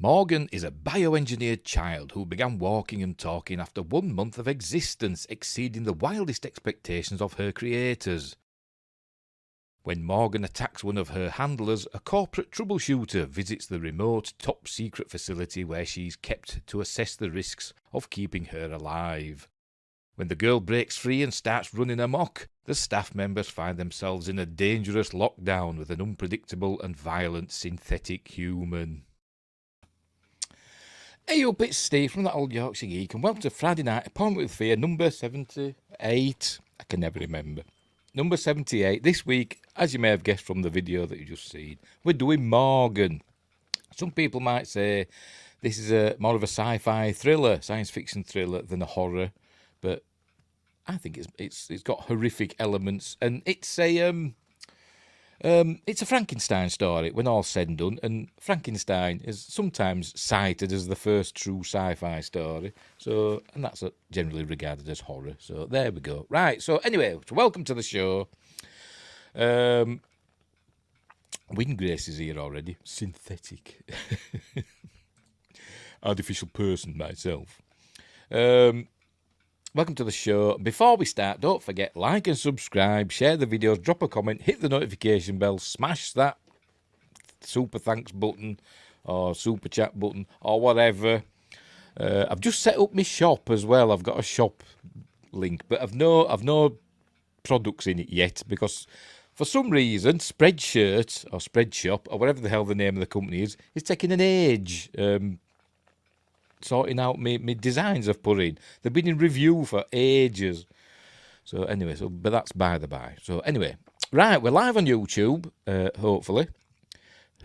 Morgan is a bioengineered child who began walking and talking after 1 month of existence, exceeding the wildest expectations of her creators. When Morgan attacks one of her handlers, a corporate troubleshooter visits the remote, top-secret facility where she's kept to assess the risks of keeping her alive. When the girl breaks free and starts running amok, the staff members find themselves in a dangerous lockdown with an unpredictable and violent synthetic human. Hey up, it's Steve from that old Yorkshire Geek, and welcome to Friday Night Appointment with Fear number 78. I can never remember. Number 78. This week, as you may have guessed from the video that you just seen, we're doing Morgan. Some people might say this is more of a sci-fi thriller, science fiction thriller, than a horror, but I think it's got horrific elements, and it's a Frankenstein story when all's said and done, and Frankenstein is sometimes cited as the first true sci-fi story, and that's generally regarded as horror, so there we go. Right, so anyway, welcome to the show. Windgrace is here already. Synthetic. Artificial person myself. Welcome to the show. Before we start, don't forget, like and subscribe, share the videos, drop a comment, hit the notification bell, smash that super thanks button or super chat button or whatever. I've just set up my shop as well. I've got a shop link, but I've no products in it yet because for some reason Spreadshirt or Spreadshop or whatever the hell the name of the company is taking an age. Sorting out my designs I've put in. They've been in review for ages. So anyway, but that's by the by. So anyway, right, we're live on YouTube, hopefully.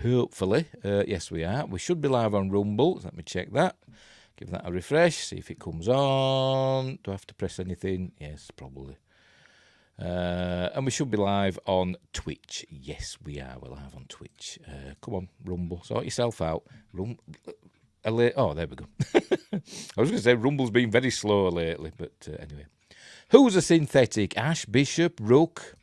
Yes, we are. We should be live on Rumble. Let me check that. Give that a refresh, see if it comes on. Do I have to press anything? Yes, probably. And we should be live on Twitch. Yes, we are. We're live on Twitch. Come on, Rumble. Sort yourself out. Oh, there we go. I was going to say Rumble's been very slow lately, but anyway. Who's a synthetic? Ash, Bishop, Rook.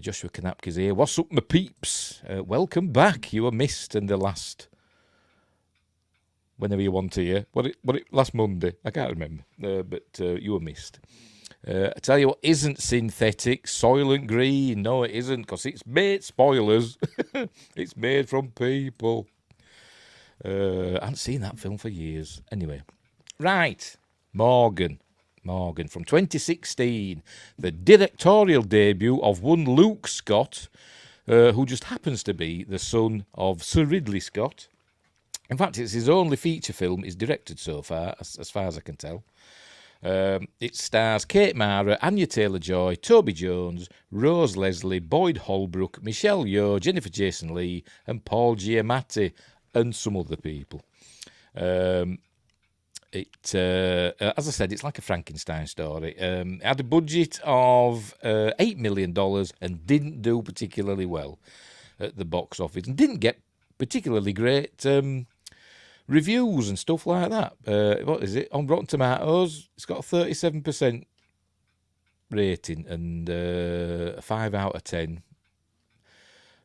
Joshua Kanapka's here. What's up, my peeps? Welcome back. You were missed in the last... Whenever you want to hear. Last Monday? I can't remember. But you were missed. I tell you what isn't synthetic. Soylent Green. No, it isn't, because it's made... Spoilers. It's made from people. I haven't seen that film for years. Anyway. Right. Morgan from 2016. The directorial debut of one Luke Scott, who just happens to be the son of Sir Ridley Scott. In fact, it's his only feature film he's directed so far, as far as I can tell. It stars Kate Mara, Anya Taylor-Joy, Toby Jones, Rose Leslie, Boyd Holbrook, Michelle Yeoh, Jennifer Jason Leigh, and Paul Giamatti, and some other people. As I said, it's like a Frankenstein story. It had a budget of $8 million and didn't do particularly well at the box office, and didn't get particularly great reviews and stuff like that. What is it? On Rotten Tomatoes, it's got a 37% rating and 5 out of 10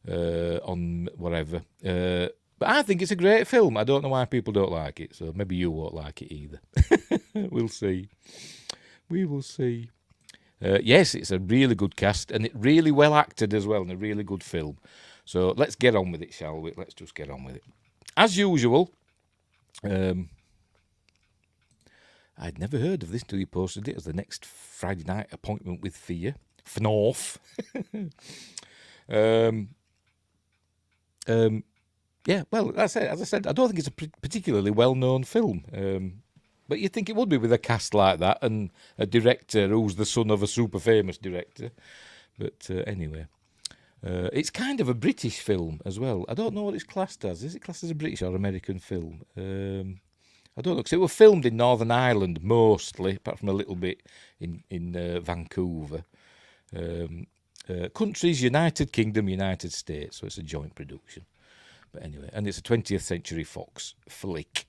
on whatever. But I think it's a great film. I don't know why people don't like it, so maybe you won't like it either. We'll see. We will see. Yes, it's a really good cast, and it really well acted as well, and a really good film. So let's get on with it, shall we? Let's just get on with it. As usual, I'd never heard of this till you posted it as the next Friday Night Appointment with Fear. FNAF. Yeah, well, as I said, I don't think it's a particularly well-known film. But you'd think it would be with a cast like that and a director who's the son of a super famous director. But anyway, it's kind of a British film as well. I don't know what it's classed as. Is it classed as a British or American film? I don't know, because it was filmed in Northern Ireland mostly, apart from a little bit in Vancouver. Countries, United Kingdom, United States, so it's a joint production. But anyway, and it's a 20th Century Fox flick.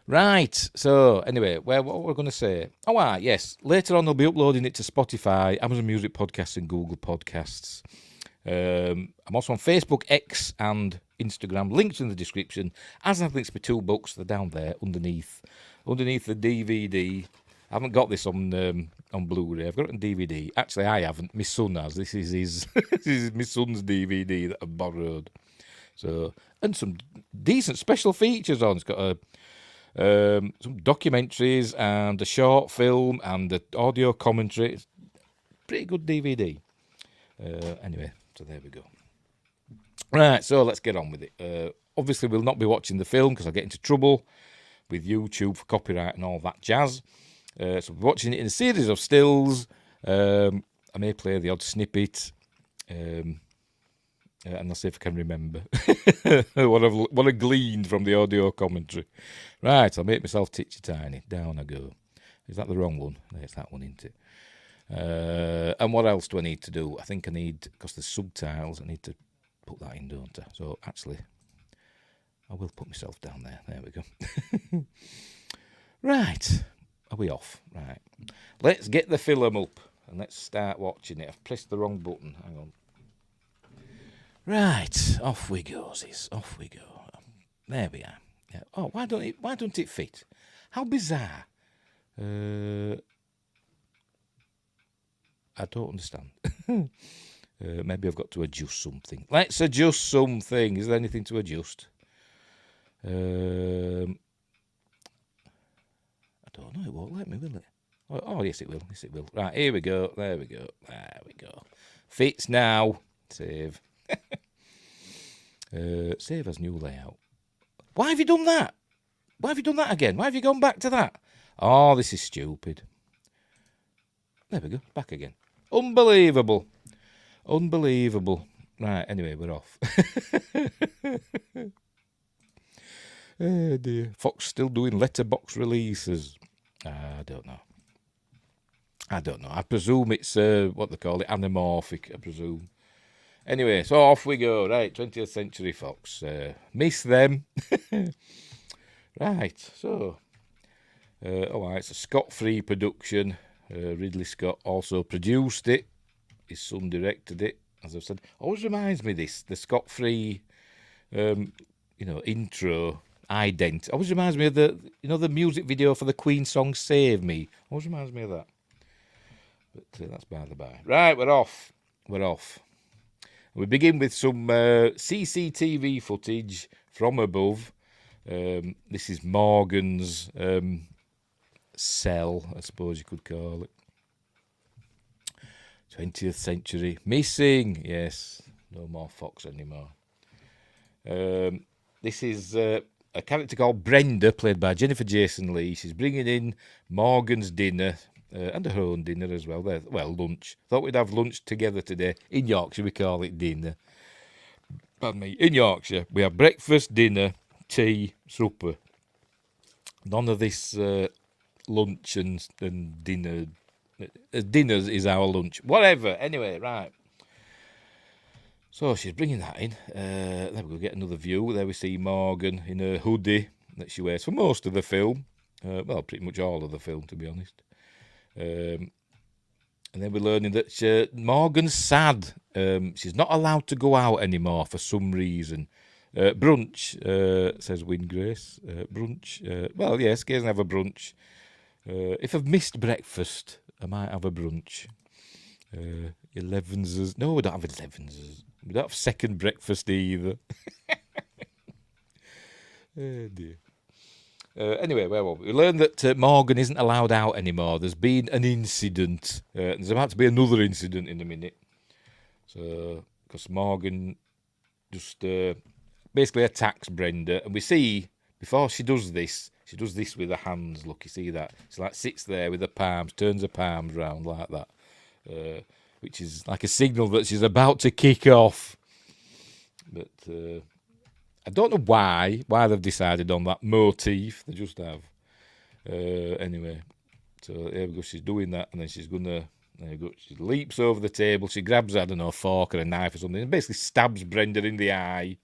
Right, so anyway, what we're going to say? Oh, yes, later on they'll be uploading it to Spotify, Amazon Music Podcasts and Google Podcasts. I'm also on Facebook, X, and Instagram. Links in the description. As I think it's my 2 books, they're down there underneath the DVD. I haven't got this on Blu-ray. I've got it on DVD. Actually, I haven't. My son has. This is his. This is my son's DVD that I borrowed. So, and some decent special features on. It's got some documentaries and a short film and an audio commentary. It's pretty good DVD. Anyway, so there we go. Right, so let's get on with it. Obviously, we'll not be watching the film because I'll get into trouble with YouTube for copyright and all that jazz. So we're watching it in a series of stills. I may play the odd snippet. And I'll see if I can remember what I gleaned from the audio commentary. Right, I'll make myself titchy tiny. Down I go. Is that the wrong one? There's that one, isn't it? And what else do I need to do? I think I need, because there's subtitles, I need to put that in, don't I? So actually, I will put myself down there. There we go. Right, are we off? Right, let's get the film up and let's start watching it. I've pressed the wrong button. Hang on. Right, off we go, sis. Off we go. There we are. Yeah. Oh, why don't it fit? How bizarre. I don't understand. Maybe I've got to adjust something. Let's adjust something. Is there anything to adjust? I don't know. It won't let me, will it? Oh, yes, it will. Yes, it will. Right, here we go. There we go. There we go. Fits now. Save. Save as new layout. Why have you done that? Why have you done that again? Why have you gone back to that? Oh, this is stupid. There we go. Back again. Unbelievable. Unbelievable. Right, anyway, we're off. Oh, dear. Fox still doing letterbox releases. I don't know. I presume it's, what they call it, anamorphic, I presume. Anyway, so off we go. Right, 20th Century Fox. Miss them. Right, so. It's a Scott-free production. Ridley Scott also produced it. His son directed it, as I've said. Always reminds me this, the Scott-free, intro, ident. Always reminds me of the music video for the Queen song Save Me. Always reminds me of that. But that's by the by. Right, we're off. We begin with some CCTV footage from above. This is Morgan's cell, I suppose you could call it. 20th century. Missing. Yes. No more Fox anymore. This is a character called Brenda, played by Jennifer Jason Leigh. She's bringing in Morgan's dinner. And her own dinner as well. Lunch. Thought we'd have lunch together today. In Yorkshire, we call it dinner. Pardon me. In Yorkshire, we have breakfast, dinner, tea, supper. None of this lunch and dinner. Dinners is our lunch. Whatever. Anyway, right. So she's bringing that in. Then we'll get another view. There we see Morgan in her hoodie that she wears for most of the film. Pretty much all of the film, to be honest. And then we're learning that Morgan's sad. She's not allowed to go out anymore for some reason. Brunch, says Wingrace. Brunch. Yes, go and have a brunch. If I've missed breakfast, I might have a brunch. 11s. No, we don't have 11s. We don't have second breakfast either. Oh dear. Anyway, where were we? We learned that Morgan isn't allowed out anymore. There's been an incident. There's about to be another incident in a minute. So, because Morgan just basically attacks Brenda. And we see, before she does this with her hands. Look, you see that? She sits there with her palms, turns her palms round like that. Which is like a signal that she's about to kick off. But I don't know why they've decided on that motif. They just have. Anyway, so there we go. She's doing that, and then she's gonna. There we go. She leaps over the table. She grabs, I don't know, a fork or a knife or something, and basically stabs Brenda in the eye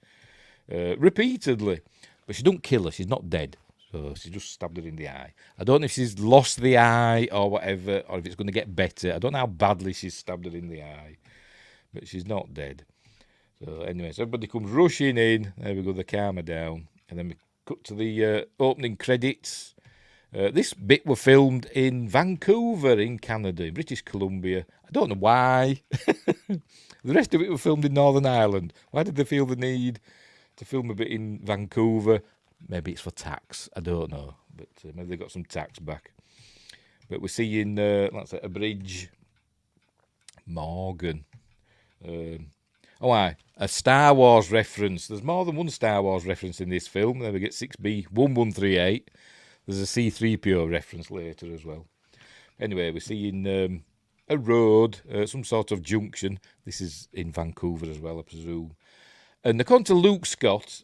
repeatedly. But she don't kill her. She's not dead. So she just stabbed her in the eye. I don't know if she's lost the eye or whatever, or if it's going to get better. I don't know how badly she's stabbed her in the eye, but she's not dead. So anyway, so everybody comes rushing in. There we go, the camera down. And then we cut to the opening credits. This bit were filmed in Vancouver in Canada, in British Columbia. I don't know why. The rest of it were filmed in Northern Ireland. Why did they feel the need to film a bit in Vancouver? Maybe it's for tax. I don't know. But maybe they got some tax back. But we're seeing, let's say, a bridge. Morgan. A Star Wars reference. There's more than one Star Wars reference in this film. Then we get 6B1138. There's a C-3PO reference later as well. Anyway, we're seeing a road, some sort of junction. This is in Vancouver as well, I presume. And according to Luke Scott,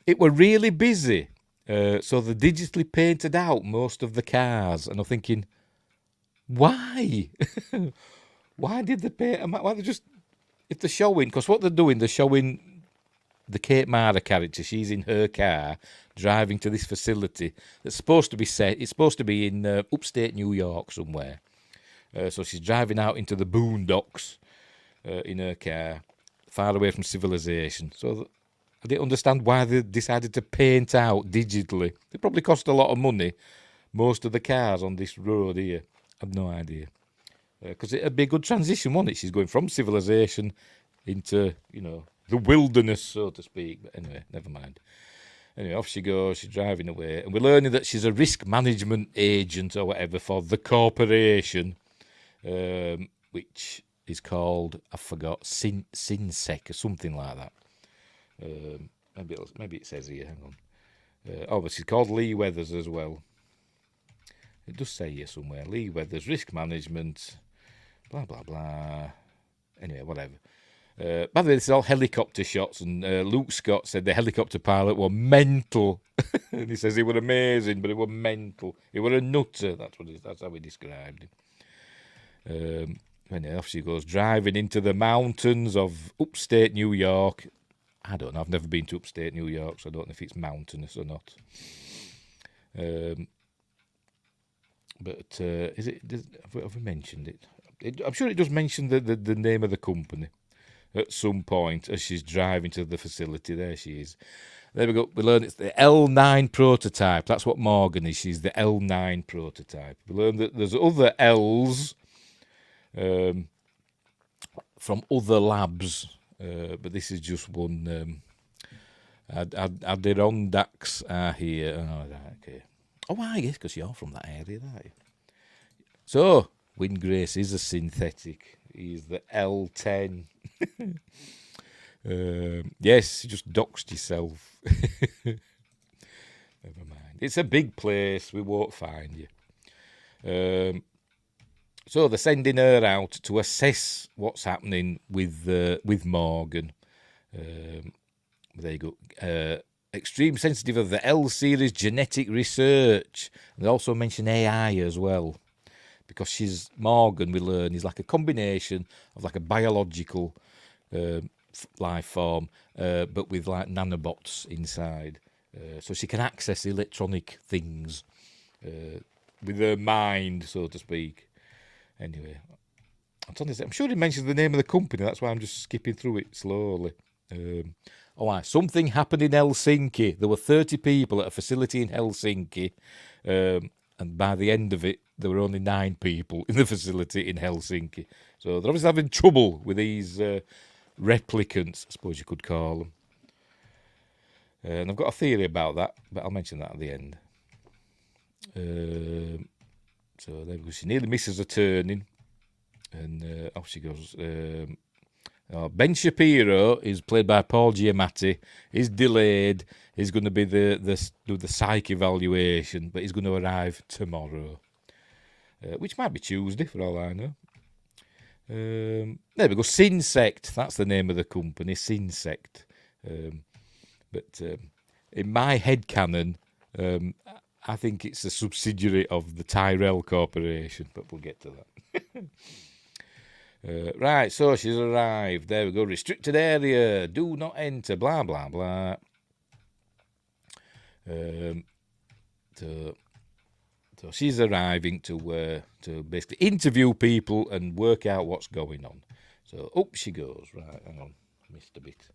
it were really busy. So they digitally painted out most of the cars. And I'm thinking, why? Why did they paint them? Why they just... If they're showing... Because what they're doing, they're showing the Kate Mara character. She's in her car, driving to this facility that's supposed to be set... It's supposed to be in upstate New York somewhere. So she's driving out into the boondocks in her car, far away from civilization. So I didn't understand why they decided to paint out digitally. It probably cost a lot of money, most of the cars on this road here. I've no idea. Because it'd be a good transition, wouldn't it? She's going from civilization into, the wilderness, so to speak. But anyway, never mind. Anyway, off she goes, she's driving away. And we're learning that she's a risk management agent or whatever for the corporation, which is called, I forgot, Sinsec or something like that. Maybe it says here, hang on. But she's called Lee Weathers as well. It does say here somewhere, Lee Weathers, risk management, blah, blah, blah. Anyway, whatever. By the way, this is all helicopter shots, and Luke Scott said the helicopter pilot were mental. And he says he were amazing, but he were mental. He were a nutter, that's how he described him. Anyway, off she goes, driving into the mountains of upstate New York. I don't know, I've never been to upstate New York, so I don't know if it's mountainous or not. But have we mentioned it? I'm sure it does mention the name of the company at some point as she's driving to the facility. There she is. There we go. We learn it's the L9 prototype. That's what Morgan is. She's the L9 prototype. We learn that there's other L's from other labs, but this is just one. Adirondacks are here. Oh, right, okay. Oh, I guess because you're from that area, aren't you? So, Windgrace is a synthetic. He's the L10. Yes, you just doxed yourself. Never mind. It's a big place. We won't find you. So they're sending her out to assess what's happening with Morgan. There you go. Extreme sensitive of the L series genetic research. And they also mention AI as well, because she's Morgan. We learn is like a combination of like a biological life form, but with like nanobots inside, so she can access electronic things with her mind, so to speak. Anyway, I'm sure he mentions the name of the company. That's why I'm just skipping through it slowly. Something happened in Helsinki. There were 30 people at a facility in Helsinki, and by the end of it, there were only 9 people in the facility in Helsinki. So they're obviously having trouble with these replicants, I suppose you could call them. And I've got a theory about that, but I'll mention that at the end. So there we go. She nearly misses a turning, and off she goes. Ben Shapiro is played by Paul Giamatti. He's delayed. He's going to be do the psych evaluation, but he's going to arrive tomorrow, which might be Tuesday for all I know. There we go. Sinsect. That's the name of the company. Sinsect. But in my headcanon, I think it's a subsidiary of the Tyrell Corporation, but we'll get to that. Right, so she's arrived. There we go. Restricted area. Do not enter. Blah, blah, blah. So she's arriving to basically interview people and work out what's going on. So up she goes. Right, hang on. missed a bit.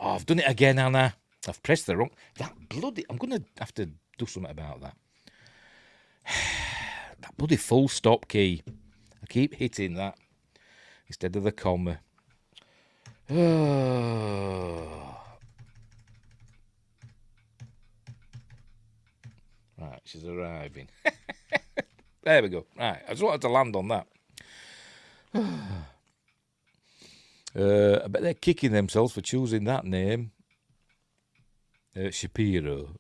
Oh, I've done it again, Anna. I've pressed the wrong... That bloody... I'm going to have to do something about that. That bloody full stop key. I keep hitting that instead of the comma. Oh. Right, she's arriving. There we go. Right, I just wanted to land on that. I bet they're kicking themselves for choosing that name. Shapiro.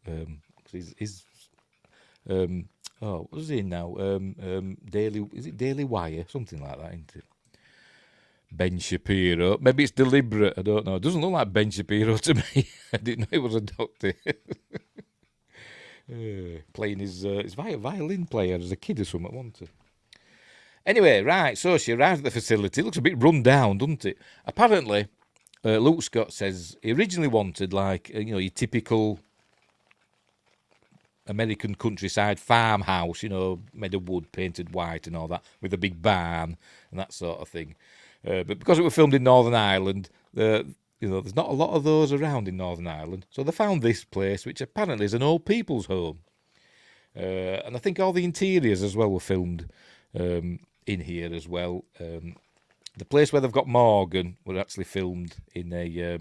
What was he now? Daily Wire? Something like that, isn't it? Ben Shapiro. Maybe it's deliberate, I don't know. It doesn't look like Ben Shapiro to me. I didn't know he was a doctor. Playing his violin player as a kid or something, wasn't he? Anyway, right, so she arrived at the facility. It looks a bit run down, doesn't it? Apparently, Luke Scott says he originally wanted, like, your typical American countryside farmhouse, made of wood, painted white and all that, with a big barn and that sort of thing. But because it was filmed in Northern Ireland, there's not a lot of those around in Northern Ireland. So they found this place, which apparently is an old people's home. And I think all the interiors as well were filmed in here as well. The place where they've got Morgan were actually filmed in a...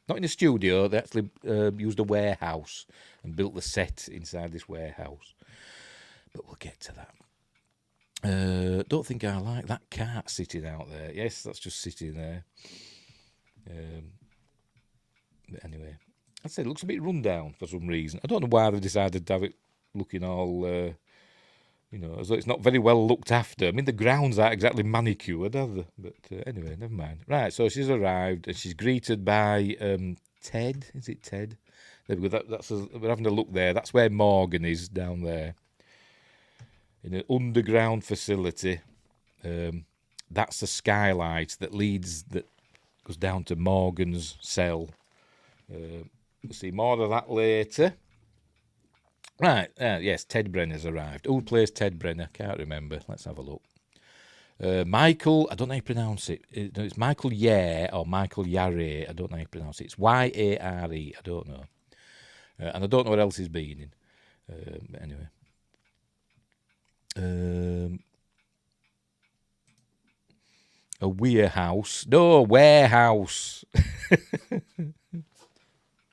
not in a studio, they actually used a warehouse and built the set inside this warehouse. But we'll get to that. Don't think I like that cart sitting out there. Yes, that's just sitting there. But anyway, I said it looks a bit run down for some reason. I don't know why they decided to have it looking all, as though it's not very well looked after. I mean, the grounds aren't exactly manicured, are they? But anyway, never mind. Right, so she's arrived and she's greeted by Ted. Is it Ted? There we go. We're having a look there. That's where Morgan is, down there. In an underground facility. That's the skylight that goes down to Morgan's cell. We'll see more of that later. Right, yes, Ted Brenner's arrived. Who plays Ted Brenner? Can't remember. Let's have a look. Michael, I don't know how you pronounce it. It's Michael Yare or Michael Yare. I don't know how you pronounce it. It's Yare. I don't know. And I don't know what else he's been in. But anyway. A warehouse. No, warehouse.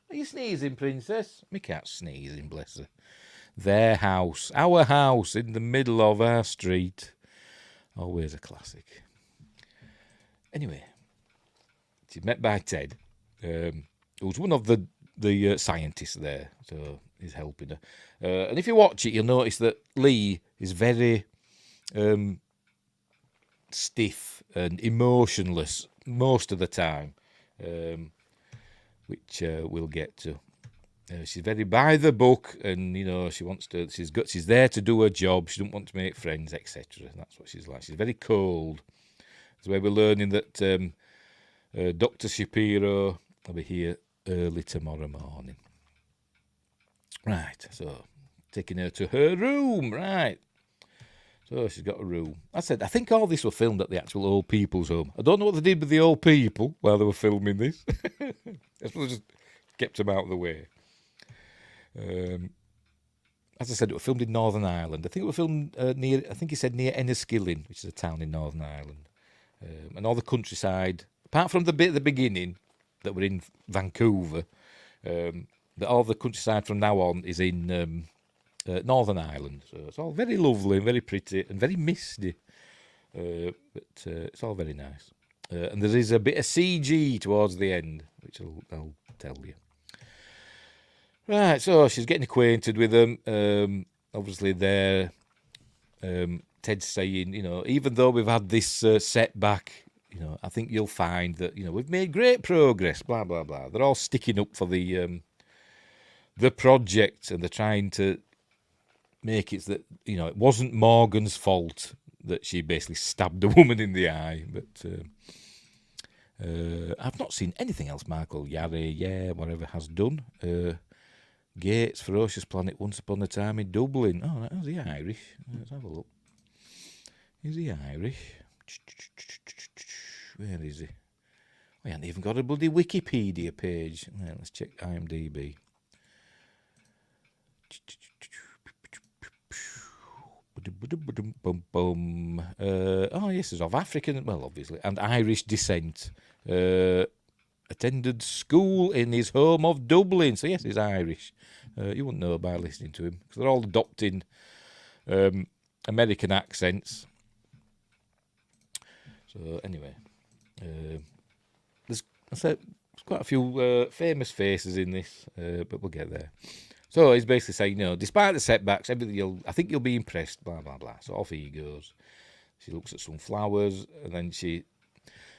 Are you sneezing, princess? Me cat's sneezing, bless her. Their house. Our house in the middle of our street. Always a classic. Anyway. She's met by Ted, who's one of the scientists there. So he's helping her. And if you watch it, you'll notice that Lee is very stiff and emotionless most of the time, which we'll get to. She's very by the book, and she's there to do her job. She doesn't want to make friends, etc. That's what she's like. She's very cold. That's where we're learning that Dr. Shapiro will be here early tomorrow morning. Right, so taking her to her room. Right. So she's got a room. I think all this was filmed at the actual old people's home. I don't know what they did with the old people while they were filming this. I suppose they just kept them out of the way. As I said, it was filmed in Northern Ireland. I think it was filmed near Enniskillen, which is a town in Northern Ireland. And all the countryside, apart from the bit at the beginning that were in Vancouver, all the countryside from now on is in Northern Ireland. So it's all very lovely and very pretty and very misty. But it's all very nice. And there is a bit of CG towards the end, which I'll tell you. Right, so she's getting acquainted with them. Obviously, they're Ted's saying, even though we've had this setback, I think you'll find that, we've made great progress, blah, blah, blah. They're all sticking up for the project, and they're trying to make it that, it wasn't Morgan's fault that she basically stabbed a woman in the eye. But I've not seen anything else Michael Yare, whatever, has done. Gates, Ferocious Planet, Once Upon a Time in Dublin. Oh, is he Irish? Let's have a look. Is he Irish? Where is he? We haven't even got a bloody Wikipedia page. Right, let's check IMDb. Oh, yes, he's of African, well, obviously, and Irish descent. Attended school in his home of Dublin. So, yes, he's Irish. You wouldn't know by listening to him, because they're all adopting American accents. So, anyway, there's quite a few famous faces in this, but we'll get there. So he's basically saying, despite the setbacks, I think you'll be impressed, blah, blah, blah. So off he goes. She looks at some flowers, and then she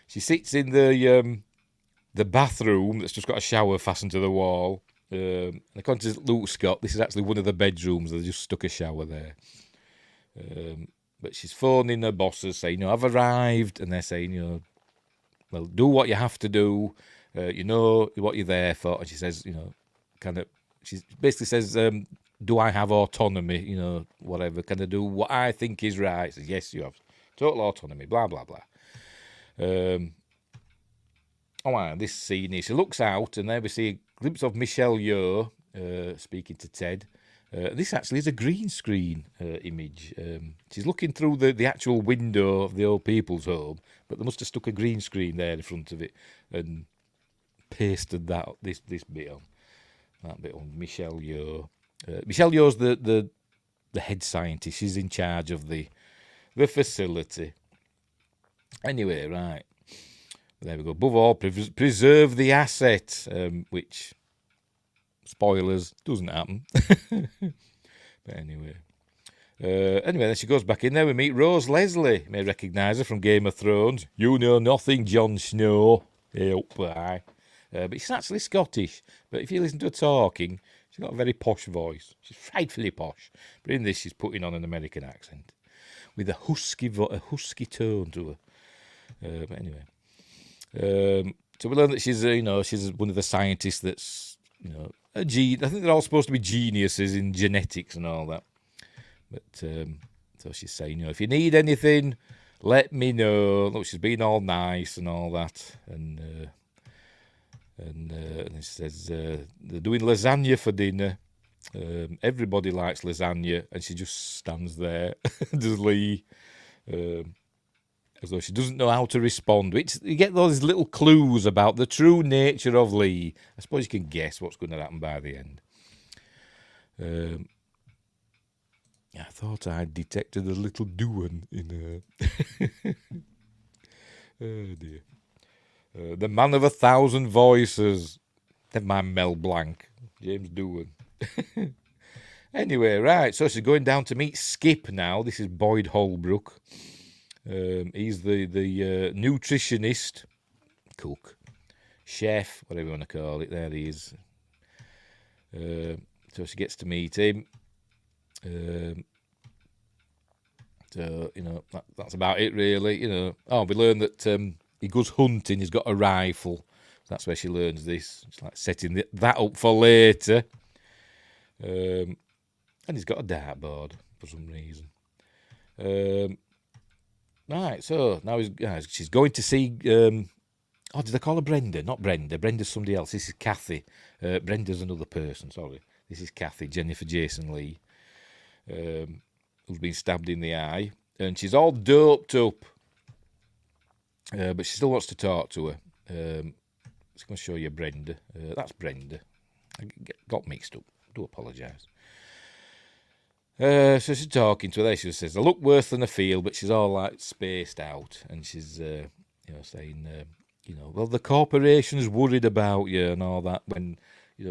sits in the bathroom that's just got a shower fastened to the wall. And according to Luke Scott, this is actually one of the bedrooms. They just stuck a shower there. But she's phoning her bosses saying, I've arrived. And they're saying, well, do what you have to do. You know what you're there for. And she says, she basically says, do I have autonomy? Whatever. Can I do what I think is right? Says, yes, you have total autonomy. Blah, blah, blah. This scene here. She looks out, and there we see a glimpse of Michelle Yeoh speaking to Ted. This actually is a green screen image. She's looking through the actual window of the old people's home, but they must have stuck a green screen there in front of it and pasted this bit on. That bit on Michelle Yeoh. Michelle Yeoh's the head scientist. She's in charge of the facility. Anyway, right. There we go. Above all, preserve the asset, which, spoilers, doesn't happen. But anyway. Then she goes back in there. We meet Rose Leslie. You may recognise her from Game of Thrones. You know nothing, Jon Snow. Bye. But she's actually Scottish. But if you listen to her talking, she's got a very posh voice. She's frightfully posh. But in this, she's putting on an American accent with a husky tone to her. But anyway. So we learn that she's one of the scientists that's, I think they're all supposed to be geniuses in genetics and all that. But so she's saying, if you need anything, let me know. Look, she's being all nice and all that, and she says they're doing lasagna for dinner. Everybody likes lasagna, and she just stands there, does Lee, as though she doesn't know how to respond. Which you get those little clues about the true nature of Lee. I suppose you can guess what's going to happen by the end. I thought I detected a little doing in her. Oh dear. The man of 1,000 voices. Never mind Mel Blanc. James Doohan. Anyway, right. So she's going down to meet Skip now. This is Boyd Holbrook. He's the nutritionist, cook, chef, whatever you want to call it. There he is. So she gets to meet him. So, that's about it, really. We learn that he goes hunting. He's got a rifle. That's where she learns this. It's like setting that up for later. And he's got a dartboard for some reason. Right, so now she's going to see... did I call her Brenda? Not Brenda. Brenda's somebody else. This is Kathy. Brenda's another person, sorry. This is Kathy, Jennifer Jason Leigh, who's been stabbed in the eye. And she's all doped up. But she still wants to talk to her. It's going to show you Brenda. That's Brenda. I got mixed up. Do apologise. So she's talking to her there. She says, I look worse than I feel, but she's all like spaced out. And she's, saying, well, the corporation's worried about you and all that when,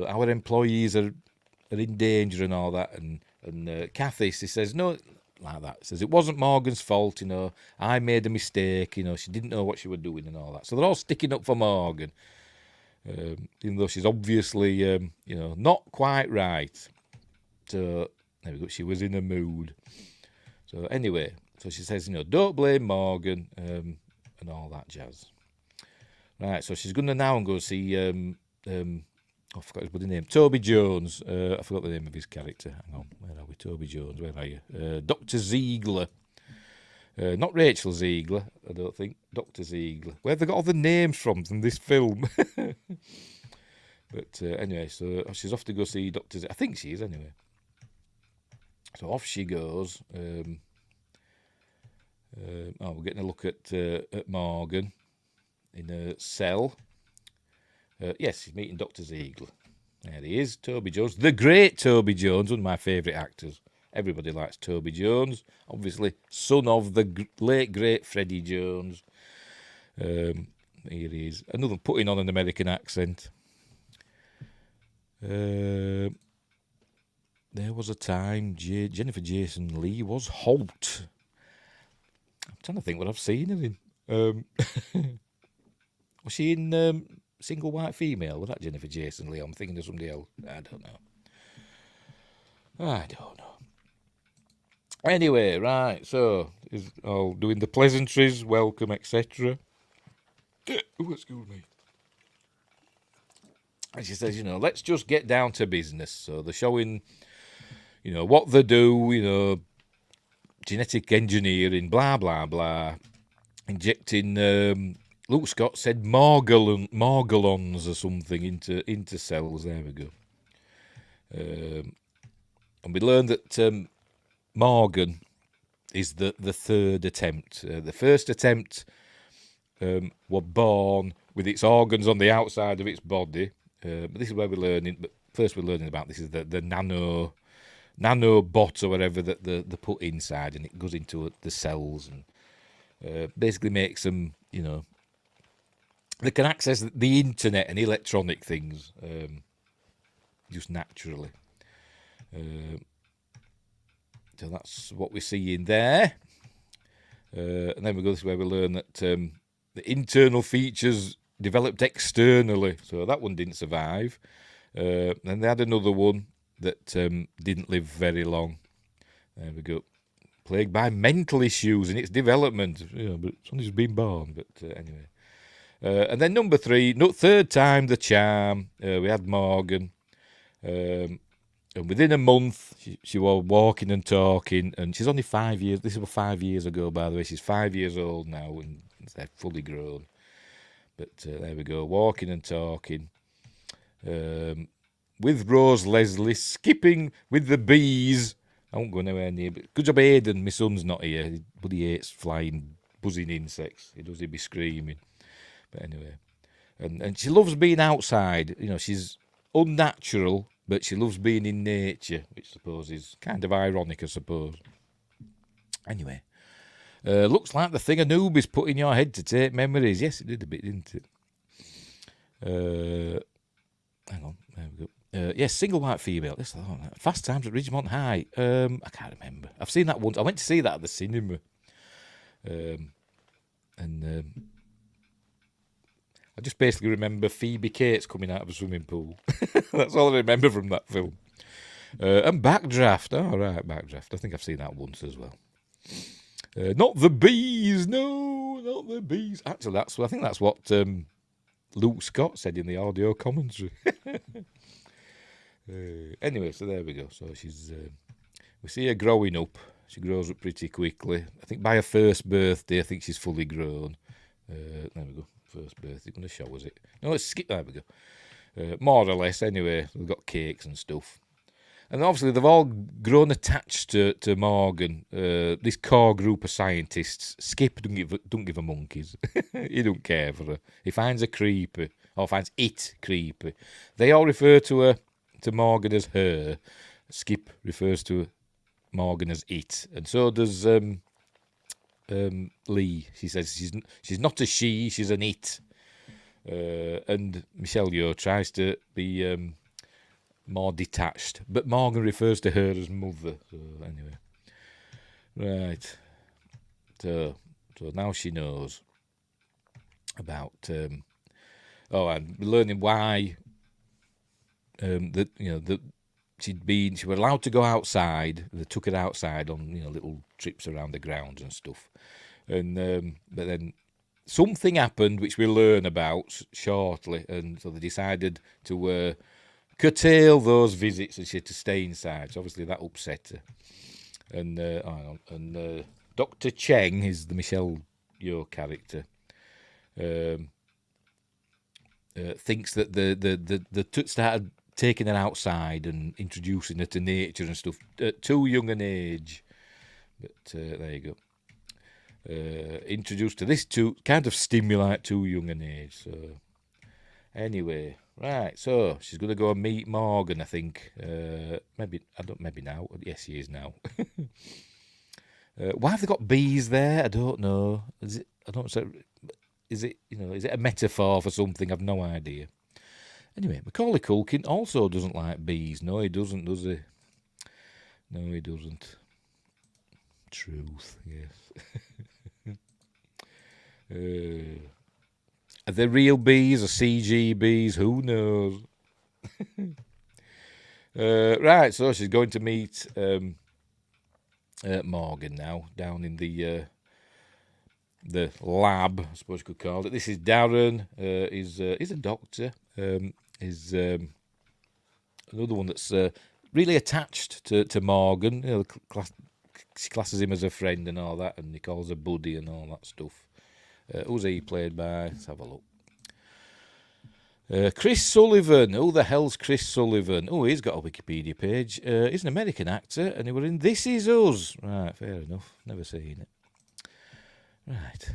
our employees are in danger and all that. And Kathy, she says, no, like that. She says, it wasn't Morgan's fault, I made a mistake, she didn't know what she was doing and all that. So they're all sticking up for Morgan, even though she's obviously, not quite right. So... there we go. She was in a mood. So anyway, so she says, don't blame Morgan and all that jazz. Right, so she's going to now and go see, I forgot his bloody name, Toby Jones. I forgot the name of his character. Hang on, where are we? Toby Jones, where are you? Dr. Ziegler. Not Rachel Ziegler, I don't think. Dr. Ziegler. Where have they got all the names from this film? But anyway, so she's off to go see Dr. Ziegler. I think she is, anyway. So off she goes. We're getting a look at Morgan in a cell. Yes, he's meeting Dr. Ziegler. There he is, Toby Jones. The great Toby Jones, one of my favourite actors. Everybody likes Toby Jones. Obviously, son of the late, great Freddie Jones. Here he is. Another putting on an American accent. There was a time Jennifer Jason Leigh was Holt. I'm trying to think what I've seen her in. Was she in Single White Female? Was that Jennifer Jason Leigh? I'm thinking of somebody else. I don't know. Anyway, right, so is all doing the pleasantries, welcome, etc. Excuse me. And she says, let's just get down to business. So they're showing, what they do, genetic engineering, blah, blah, blah. Injecting, Luke Scott said Morgellons or something into cells. There we go. And we learned that Morgan is the third attempt. The first attempt were born with its organs on the outside of its body. But this is where we're learning. But first, we're learning about this is the nanobot or whatever that they put inside, and it goes into the cells and basically makes them, they can access the internet and electronic things just naturally. So that's what we see in there. And then we go this way, we learn that the internal features developed externally. So that one didn't survive. Then they had another one that didn't live very long. There we go. Plagued by mental issues in its development. But it's only just been born. But anyway. And then number 3, third time the charm. We had Morgan. And within a month, she was walking and talking, and she's only 5 years. This was 5 years ago, by the way. She's 5 years old now, and they're fully grown. But there we go, walking and talking. With Rose Leslie, skipping with the bees. I won't go anywhere near, but good job Aidan, my son's not here. But he hates flying, buzzing insects. He'd be screaming. But anyway. And she loves being outside. She's unnatural, but she loves being in nature, which I suppose is kind of ironic, I suppose. Anyway, looks like the thing Anubis put in your head to take memories. Yes, it did a bit, didn't it? Hang on, there we go. Yes, Single White Female. Fast Times at Ridgemont High. I can't remember. I've seen that once. I went to see that at the cinema. I just basically remember Phoebe Cates coming out of a swimming pool. That's all I remember from that film. And Backdraft. Oh, right, Backdraft. I think I've seen that once as well. Not the bees. No, not the bees. Actually, I think that's what Luke Scott said in the audio commentary. Anyway, so there we go. So we see her growing up. She grows up pretty quickly. I think by her first birthday, I think she's fully grown. There we go. First birthday, going to show us it. No, let's skip. There we go. More or less, anyway. We've got cakes and stuff. And obviously, they've all grown attached to Morgan. This core group of scientists. Skip don't give a monkeys. He don't care for her. He finds her creepy, or finds it creepy. They all refer to Morgan as her. Skip refers to Morgan as it, and so does Lee. She says she's not a she, she's an it. And Michelle Yeoh tries to be more detached, but Morgan refers to her as mother. So anyway, right. So now she knows about. And learning why. She were allowed to go outside. They took her outside on little trips around the grounds and stuff, and but then something happened which we learn about shortly, and so they decided to curtail those visits and she had to stay inside. So obviously that upset her, and Dr. Cheng is the Michelle Yeoh character. Thinks that the started taking her outside and introducing her to nature and stuff at too young an age. But there you go. Introduced to this kind of stimuli at too young an age. So anyway, right. So she's going to go and meet Morgan, I think. Maybe now. Yes, she is now. Why have they got bees there? I don't know. Is it a metaphor for something? I've no idea. Anyway, Macaulay Culkin also doesn't like bees. No, he doesn't, does he? No, he doesn't. Truth, yes. Are they real bees or CG bees? Who knows? Right, so she's going to meet Morgan now down in the lab, I suppose you could call it. This is Darren. He's a doctor. Is another one that's really attached to Morgan. You know, she classes him as a friend and all that, and he calls her buddy and all that stuff. Who's he played by? Let's have a look. Chris Sullivan. Who the hell's Chris Sullivan? Oh, he's got a Wikipedia page. He's an American actor, and he was in This Is Us. Right, fair enough. Never seen it. Right.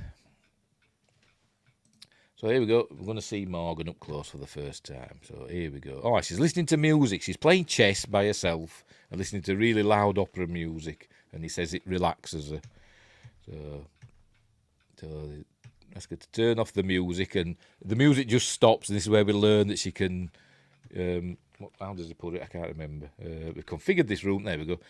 So here we go. We're going to see Morgan up close for the first time. So here we go. Oh, she's listening to music. She's playing chess by herself and listening to really loud opera music. And he says it relaxes her. So ask her to turn off the music, and the music just stops. And this is where we learn that she can. How does he put it? I can't remember. We configured this room. There we go.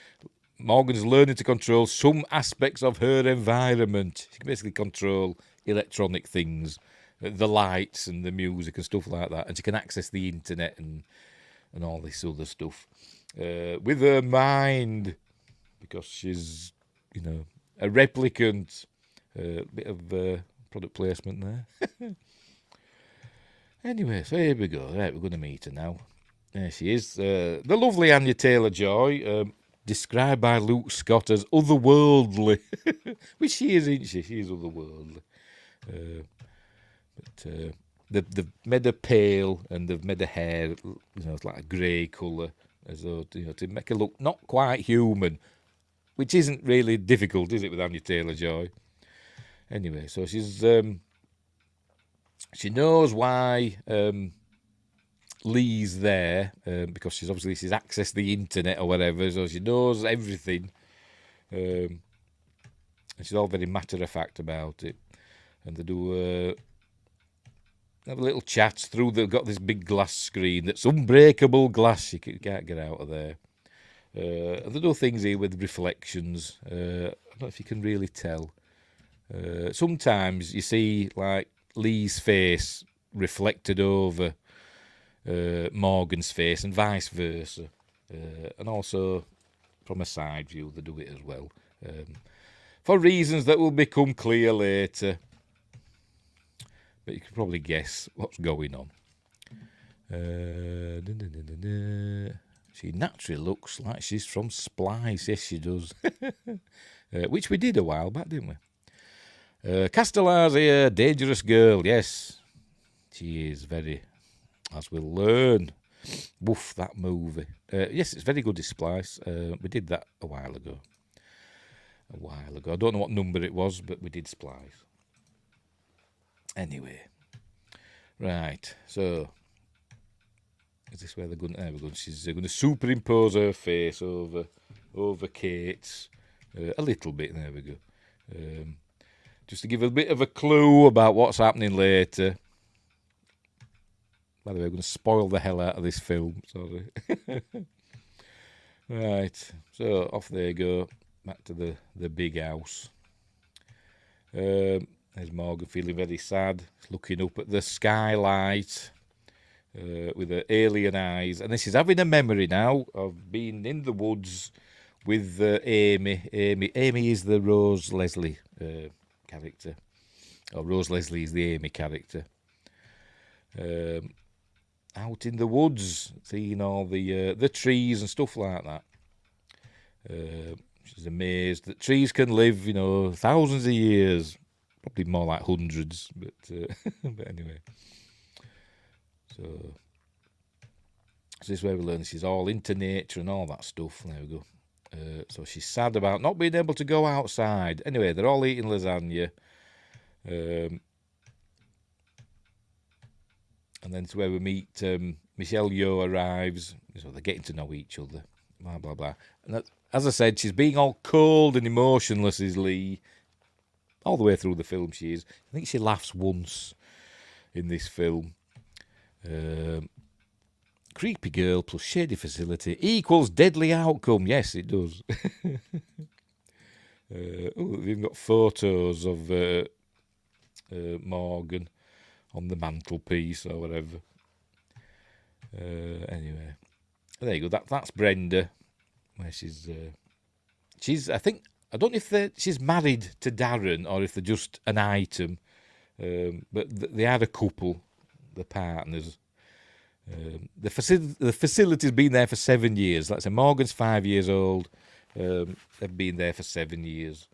Morgan's learning to control some aspects of her environment. She can basically control electronic things, the lights and the music and stuff like that. And she can access the internet and all this other stuff with her mind, because she's, a replicant. Bit of product placement there. Anyway, so here we go. Right, we're going to meet her now. There she is. The lovely Anya Taylor-Joy, described by Luke Scott as otherworldly. Which she is, isn't she? She is otherworldly. But they've made her pale, and they've made her hair, it's like a grey colour, as though, to make her look not quite human, which isn't really difficult, is it, with Anya Taylor-Joy? Anyway, so she's she knows why Lee's there, because she's accessed the internet or whatever, so she knows everything, and she's all very matter of fact about it. And they do have a little chat through. They've got this big glass screen that's unbreakable glass. You can't get out of there. And they do things here with reflections. I don't know if you can really tell. Sometimes you see like Lee's face reflected over Morgan's face, and vice versa, and also from a side view they do it as well, for reasons that will become clear later, but you can probably guess what's going on. She naturally looks like she's from Splice. Yes, she does. Which we did a while back, didn't we? Castellar's here, dangerous girl. Yes, she is very, as we'll learn. Woof, that movie. Yes, it's very good, this Splice. We did that a while ago. I don't know what number it was, but we did Splice. Anyway. Right, so is this where they're going? There we go. She's going to superimpose her face over Kate's a little bit. There we go. Just to give a bit of a clue about what's happening later. By the way, I'm going to spoil the hell out of this film. Sorry. Right, so off they go. Back to the big house. There's Morgan feeling very sad, looking up at the skylight with her alien eyes. And this is having a memory now of being in the woods with Amy. Amy is the Rose Leslie character. Or Rose Leslie is the Amy character. Out in the woods, seeing all the trees and stuff like that. she's amazed that trees can live, thousands of years. Probably more like hundreds, but but anyway. So this is where we learn she's all into nature and all that stuff. There we go. So she's sad about not being able to go outside. Anyway, they're all eating lasagna. And then it's where we meet Michelle Yeoh arrives. So they're getting to know each other. Blah, blah, blah. And that, as I said, she's being all cold and emotionless, is Lee. All the way through the film she is. I think she laughs once in this film. Creepy girl plus shady facility equals deadly outcome. Yes, it does. We've even got photos of Morgan on the mantelpiece or whatever. Anyway, there you go. That's Brenda, where she's I don't know if she's married to Darren or if they're just an item, but they are a couple, the partners. The facility's been there for 7 years. Like I say, Morgan's 5 years old. They've been there for 7 years.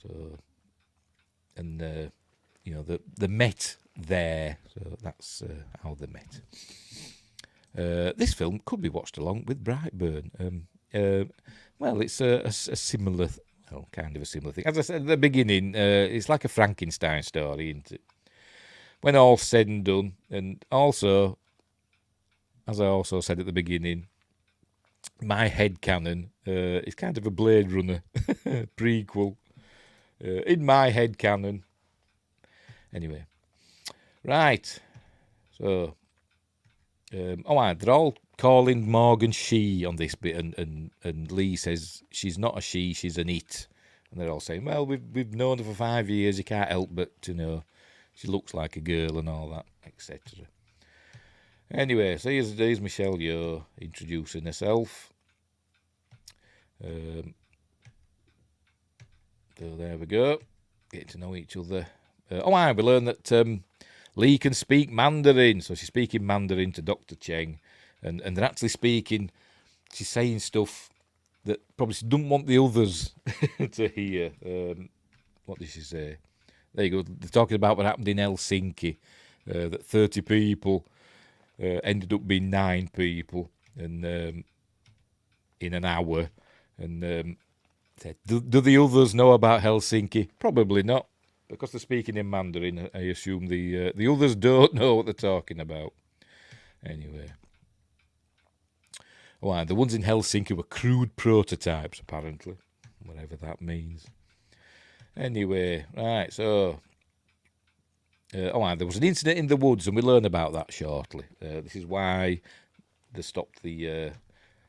So, and they met there. So that's how they met. This film could be watched along with Brightburn. Well, it's a similar, kind of a similar thing. As I said at the beginning, it's like a Frankenstein story, isn't it? When all's said and done, and also, as I also said at the beginning, my headcanon is kind of a Blade Runner prequel. In my headcanon. Anyway. Right. So, they're all calling Morgan she on this bit, and Lee says she's not a she, she's an it. And they're all saying, well, we've known her for 5 years, you can't help but to know she looks like a girl and all that, etc. Anyway, so here's Michelle Yeoh introducing herself. So there we go. Getting to know each other. We learn that Lee can speak Mandarin. So she's speaking Mandarin to Dr. Cheng. And they're actually speaking, she's saying stuff that probably she doesn't want the others to hear. What did she say? There you go. They're talking about what happened in Helsinki. That 30 people ended up being 9 people and in an hour. And do the others know about Helsinki? Probably not, because they're speaking in Mandarin. I assume the others don't know what they're talking about. Anyway, the ones in Helsinki were crude prototypes, apparently, whatever that means. Anyway, right. So, there was an incident in the woods, and we learn about that shortly. This is why they stopped the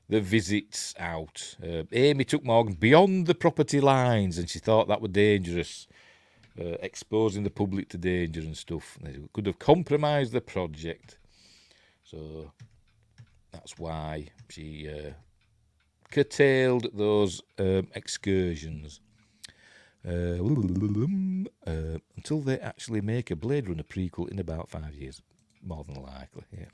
visits out. Amy took Morgan beyond the property lines, and she thought that were dangerous, exposing the public to danger and stuff. They could have compromised the project. So that's why she curtailed those excursions. Until they actually make a Blade Runner prequel in about 5 years. More than likely, yeah.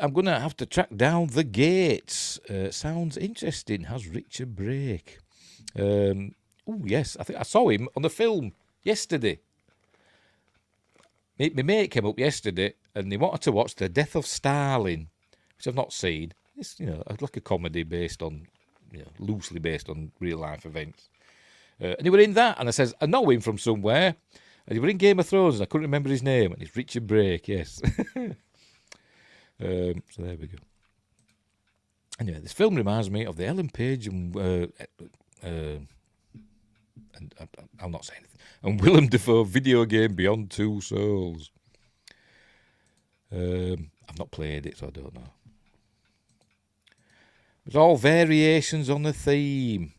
I'm going to have to track down the gates. Sounds interesting. Has Richard Brake. Yes, I think I saw him on the film yesterday. My mate came up yesterday and he wanted to watch The Death of Stalin, which I've not seen. It's like a comedy based on, loosely based on real life events. And he were in that, and I says, I know him from somewhere. And he were in Game of Thrones, and I couldn't remember his name, and it's Richard Brake, yes. So there we go. Anyway, this film reminds me of the Ellen Page and I'll not say anything. And Willem Dafoe video game Beyond Two Souls. I've not played it, so I don't know. It's all variations on the theme.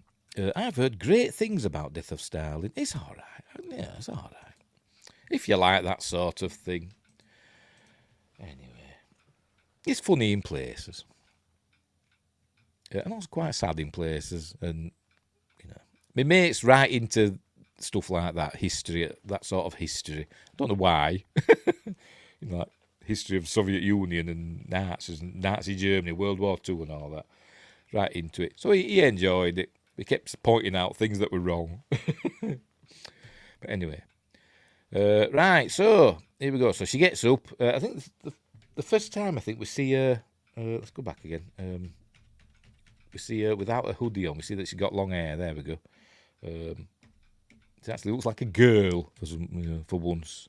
I've heard great things about Death of Stalin. It's all right. Yeah, it's all right. If you like that sort of thing. Anyway, it's funny in places. And also quite sad in places. And, my mate's right into stuff like that, history, that sort of history. I don't know why. Like history of Soviet Union and Nazis and Nazi Germany, World War II and all that. right into it. So he enjoyed it. He kept pointing out things that were wrong. But anyway, right. So here we go. So she gets up. I think the first time I think we see her. Let's go back again. We see her without a hoodie on. We see that she got long hair. There we go. It actually looks like a girl for once.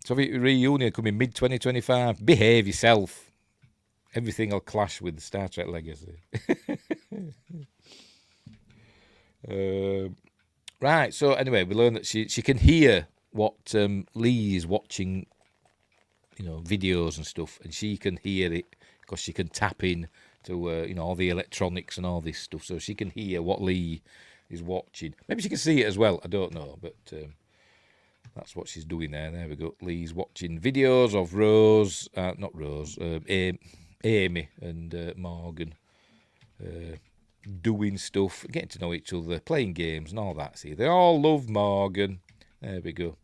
Soviet reunion coming mid-2025. Behave yourself. Everything will clash with Star Trek Legacy. Right, so anyway, we learn that she can hear what Lee is watching, videos and stuff, and she can hear it because she can tap in to, all the electronics and all this stuff, so she can hear what Lee is watching. Maybe she can see it as well, I don't know, but that's what she's doing there. There we go. Lee's watching videos of Amy and Morgan doing stuff, getting to know each other, playing games and all that. See, they all love Morgan. There we go.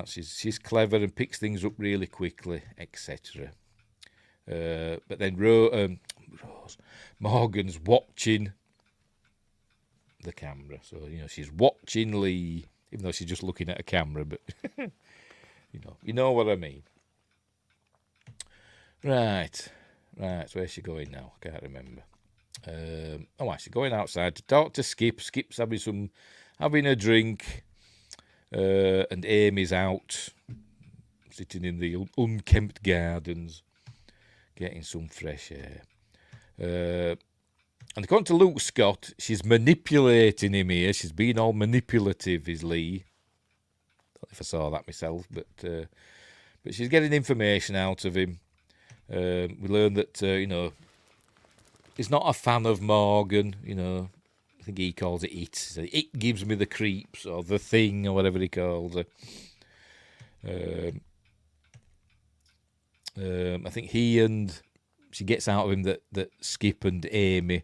She's clever and picks things up really quickly, etc. But then Morgan's watching the camera, so she's watching Lee, even though she's just looking at a camera. But you know what I mean. Right. So where's she going now? I can't remember. She's going outside to talk to Skip. Skip's having a drink, and Amy's out, sitting in the unkempt gardens, getting some fresh air. And according to Luke Scott, she's manipulating him here. She's being all manipulative, is Lee. I don't know if I saw that myself, but she's getting information out of him. We learn that he's not a fan of Morgan. I think he calls it it. So it gives me the creeps, or the thing, or whatever he calls her. I think she gets out of him that Skip and Amy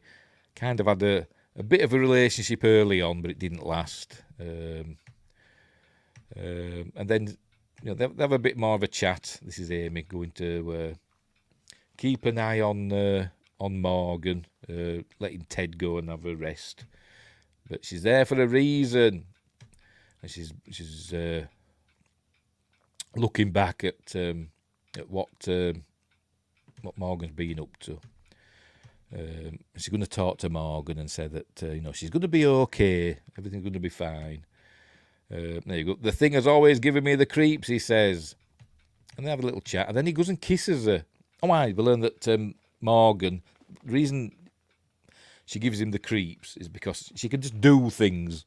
kind of had a bit of a relationship early on, but it didn't last. And then they have a bit more of a chat. This is Amy going to keep an eye on Morgan, letting Ted go and have a rest. But she's there for a reason, and she's looking back at what Morgan's been up to. She's going to talk to Morgan and say that she's going to be okay, everything's going to be fine. There you go. The thing has always given me the creeps, he says, and they have a little chat, and then he goes and kisses her. We learn that Morgan, the reason she gives him the creeps is because she can just do things,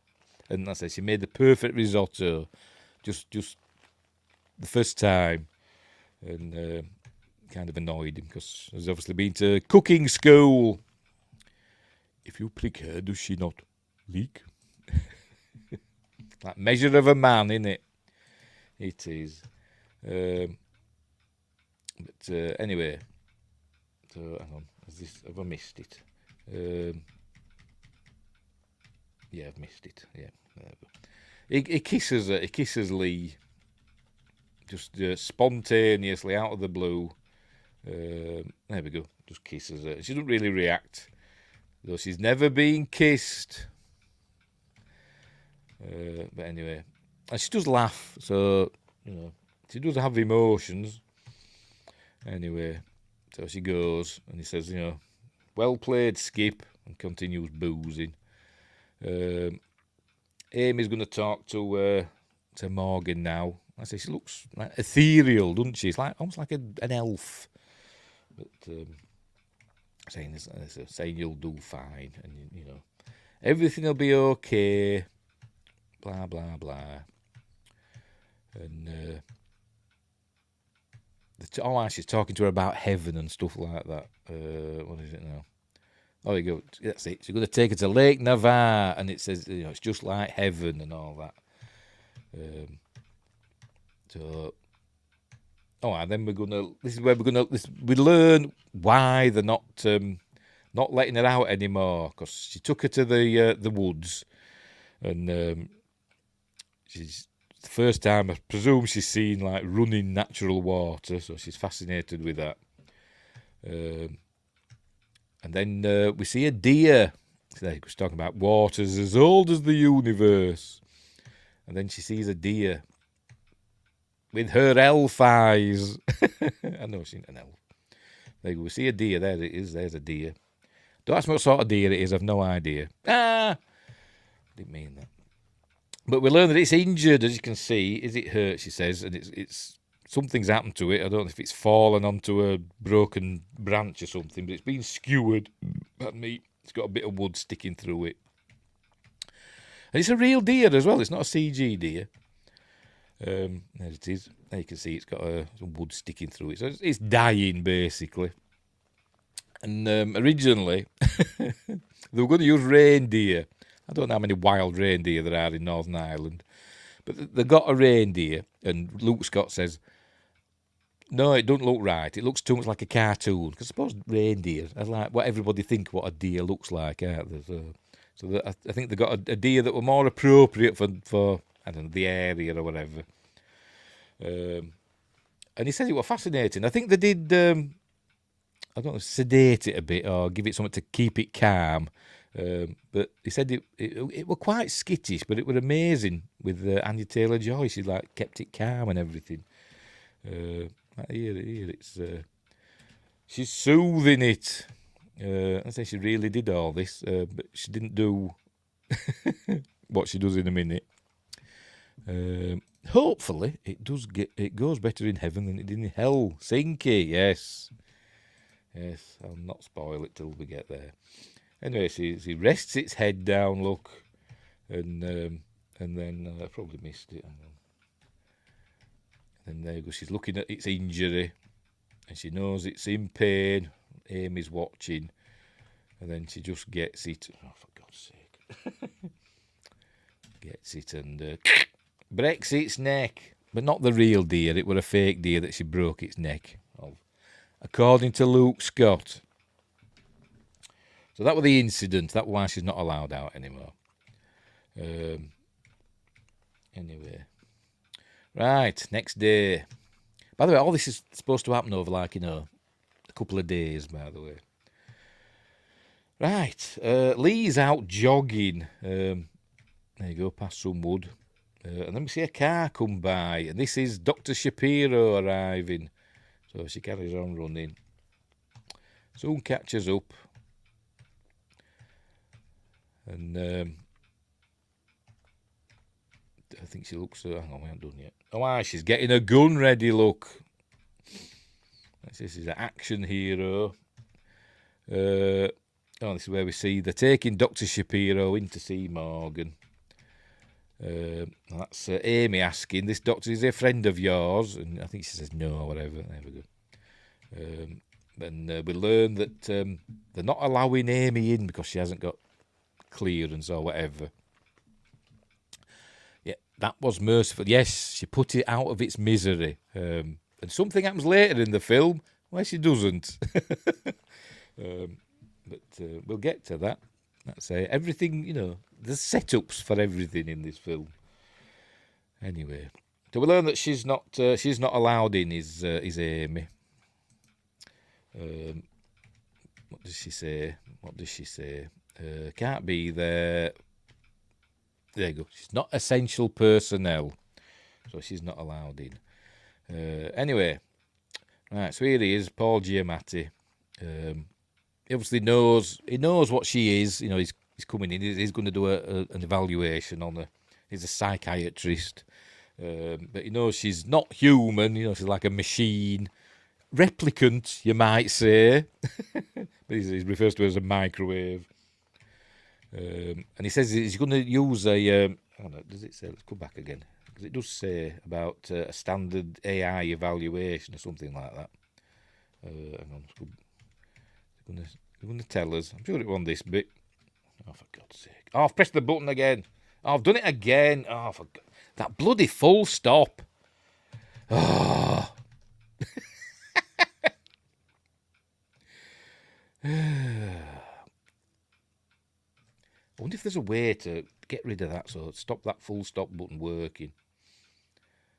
and that's it. She made the perfect risotto, just the first time, and kind of annoyed him because he's obviously been to cooking school. If you prick her, does she not leak? That measure of a man, innit? It is. But anyway, so hang on, have I missed it? Yeah, I've missed it. Yeah, there we go. He kisses her. He kisses Lee, just spontaneously out of the blue. There we go. Just kisses her. She doesn't really react, though she's never been kissed. But anyway, and she does laugh. So she does have emotions. Anyway, so she goes, and he says, well played, Skip, and continues boozing. Amy's going to talk to Morgan now. I say she looks like ethereal, doesn't she? It's almost like an elf. But saying you'll do fine, and everything will be okay. Blah blah blah. And she's talking to her about heaven and stuff like that. What is it now? Oh, you go. That's it. She's going to take her to Lake Navarre, and it says it's just like heaven and all that. And then we're gonna. This is where we're gonna. We learn why they're not letting her out anymore, because she took her to the woods, and she's the first time I presume she's seen like running natural water, so she's fascinated with that. And then we see a deer. She's talking about waters as old as the universe. And then she sees a deer with her elf eyes. I know she's an elf. There you go. We see a deer. There it is. There's a deer. Don't ask me what sort of deer it is. I've no idea. Didn't mean that. But we learn that it's injured, as you can see. Is it hurt, she says, and it's something's happened to it. I don't know if it's fallen onto a broken branch or something, but it's been skewered. Pardon me. It's got a bit of wood sticking through it. And it's a real deer as well. It's not a CG deer. There it is. There you can see it's got some wood sticking through it. So it's dying, basically. And originally, they were going to use reindeer. I don't know how many wild reindeer there are in Northern Ireland. But they got a reindeer, and Luke Scott says, no, it doesn't look right. It looks too much like a cartoon. Because I suppose reindeer are like what everybody think what a deer looks like, aren't they? So I think they got a deer that were more appropriate for I don't know, the area or whatever. And he said it was fascinating. I think they did, I don't know, sedate it a bit or give it something to keep it calm. But he said it were quite skittish, but it were amazing with Anya Taylor-Joy. She like kept it calm and everything. Here it's she's soothing it. I say she really did all this, but she didn't do what she does in a minute. Hopefully, it goes better in heaven than it did in hell. Sinky, yes. I'll not spoil it till we get there. Anyway, she rests its head down, look, and then I probably missed it. And there you go. She's looking at its injury, and she knows it's in pain. Amy's watching, and then she just gets it. Oh, for God's sake! Gets it and breaks its neck, but not the real deer. It were a fake deer that she broke its neck of, according to Luke Scott. So that was the incident. That's why she's not allowed out anymore. Anyway. Right, next day. By the way, all this is supposed to happen over, like, a couple of days, by the way. Right, Lee's out jogging. There you go, past some wood. And then we see a car come by, and this is Dr. Shapiro arriving. So she carries on running. Soon catches up. And I think she looks... hang on, we haven't done yet. Oh, she's getting a gun ready, look. This is an action hero. This is where we see they're taking Dr. Shapiro in to see Morgan. That's Amy asking, this doctor, is he a friend of yours? And I think she says no or whatever. There we go. And we learn that they're not allowing Amy in because she hasn't got clearance or whatever. Yeah, that was merciful. Yes, she put it out of its misery. And something happens later in the film where she doesn't. But we'll get to that. That's everything, there's setups for everything in this film. Anyway, so we learn that she's not allowed in. Is Amy? What does she say? Can't be there. There you go. She's not essential personnel, so she's not allowed in. Anyway, right. So here he is, Paul Giamatti. He obviously knows what she is. He's coming in. He's going to do an evaluation on her. He's a psychiatrist, but he knows she's not human. She's like a machine, replicant, you might say. But he refers to her as a microwave. And he says he's going to use a. Does it say? Let's go back again, because it does say about a standard AI evaluation or something like that. Hang on. They're going to tell us. I'm sure it was on this bit. Oh, for God's sake. Oh, I've pressed the button again. Oh, I've done it again. Oh, for God. That bloody full stop. Oh. I wonder if there's a way to get rid of that, so stop that full stop button working.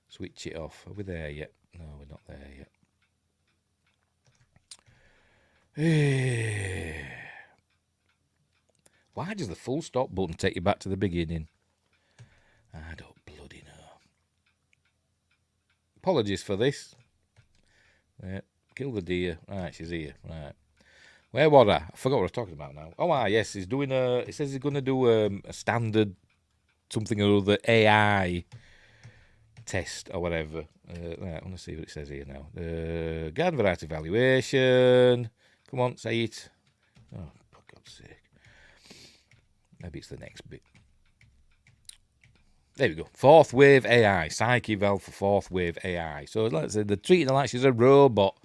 Switch it off. Are we there yet? No, we're not there yet. Why does the full stop button take you back to the beginning? I don't bloody know. Apologies for this. Kill the deer. Right, she's here. Right. Where was I? I forgot what I was talking about now. Oh, yes, he's doing he says he's going to do a standard something or other AI test or whatever. Right, I want to see what it says here now. Garden variety evaluation. Come on, say it. Oh, for God's sake. Maybe it's the next bit. There we go. Fourth wave AI. Psyche eval for fourth wave AI. So let's say they're treating her like she's a robot.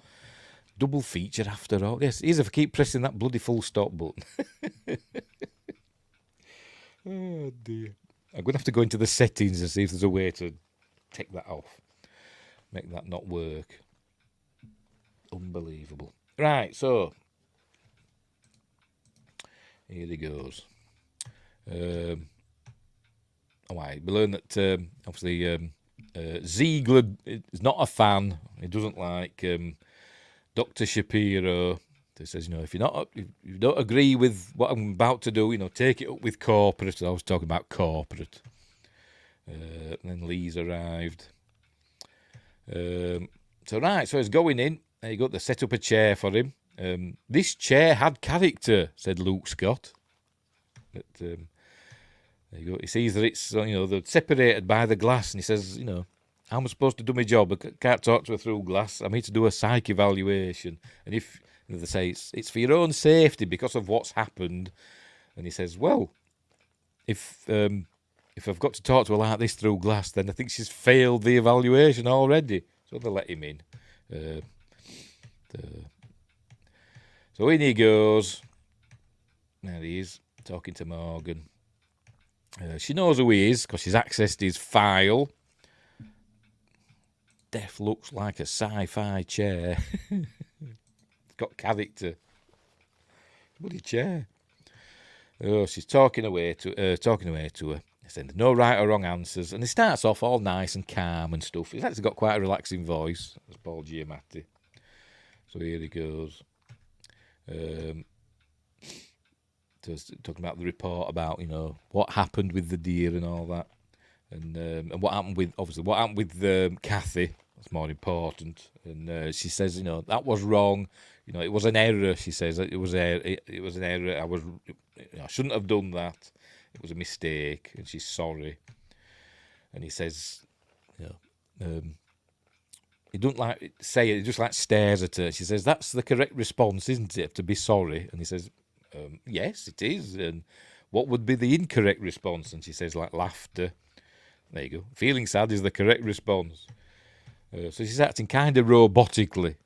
Double feature after all. Yes, easy if I keep pressing that bloody full stop button. Oh dear. I'm going to have to go into the settings and see if there's a way to take that off. Make that not work. Unbelievable. Right, so here he goes. We learned that obviously Ziegler is not a fan. He doesn't like Dr. Shapiro. He says, if if you don't agree with what I'm about to do, take it up with corporate. I was talking about corporate. And then Lee's arrived. So he's going in. There you go. They set up a chair for him. This chair had character, said Luke Scott. But there you go. He sees that it's they're separated by the glass, and he says, how am I supposed to do my job? I can't talk to her through glass. I'm here to do a psych evaluation, and if they say it's for your own safety because of what's happened, and he says, well, if I've got to talk to her like this through glass, then I think she's failed the evaluation already. So they let him in. So in he goes. There he is, talking to Morgan. She knows who he is because she's accessed his file. Death looks like a sci-fi chair. It's got character. Bloody chair. Oh, she's talking away to her. Saying no right or wrong answers, and he starts off all nice and calm and stuff. He's actually got quite a relaxing voice, as Paul Giamatti. So here he goes. Talking about the report about what happened with the deer and all that, and what happened with Kathy. That's more important. And she says that was wrong. It was an error. She says it was an error. I shouldn't have done that. It was a mistake, and she's sorry. And he says, he don't like say it. He just like stares at her. She says, "That's the correct response, isn't it? To be sorry." And he says, "Yes, it is." And what would be the incorrect response? And she says, like laughter. There you go. Feeling sad is the correct response. So she's acting kind of robotically.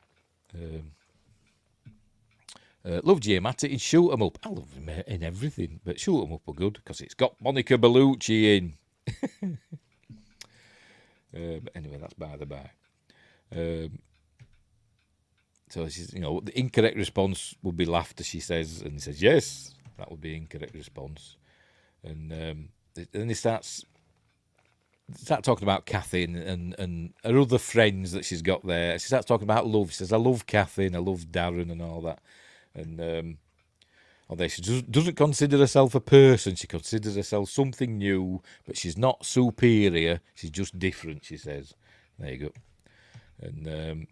Love Giamatti in Shoot 'em Up. I love him in everything, but Shoot 'em Up were good because it's got Monica Bellucci in. But anyway, that's by the by. So she's, the incorrect response would be laughter, she says, and he says, yes, that would be incorrect response. And then he starts talking about Kathy and her other friends that she's got there. She starts talking about love. She says, I love Kathy and I love Darren and all that. And although she doesn't consider herself a person, she considers herself something new, but she's not superior, she's just different, she says. There you go. And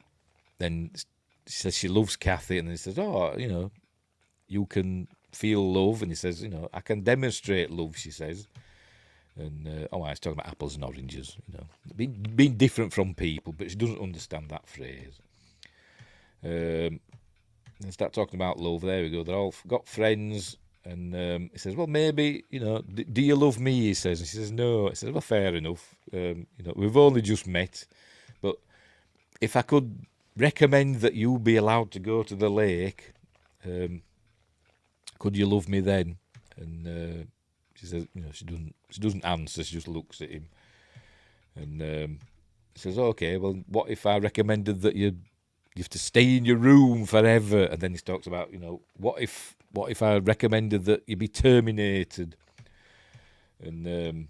then she says she loves Kathy, and then he says, you can feel love, and he says, I can demonstrate love, she says. And I was talking about apples and oranges, being different from people, but she doesn't understand that phrase. They start talking about love. There we go. They're all got friends, and he says, "Well, maybe do you love me?" He says, and she says, "No." He says, "Well, fair enough. We've only just met, but if I could recommend that you be allowed to go to the lake, could you love me then?" And she says, she doesn't answer. She just looks at him, and says, "Okay, well, what if I recommended that you have to stay in your room forever?" And then he talks about, what if I recommended that you be terminated? And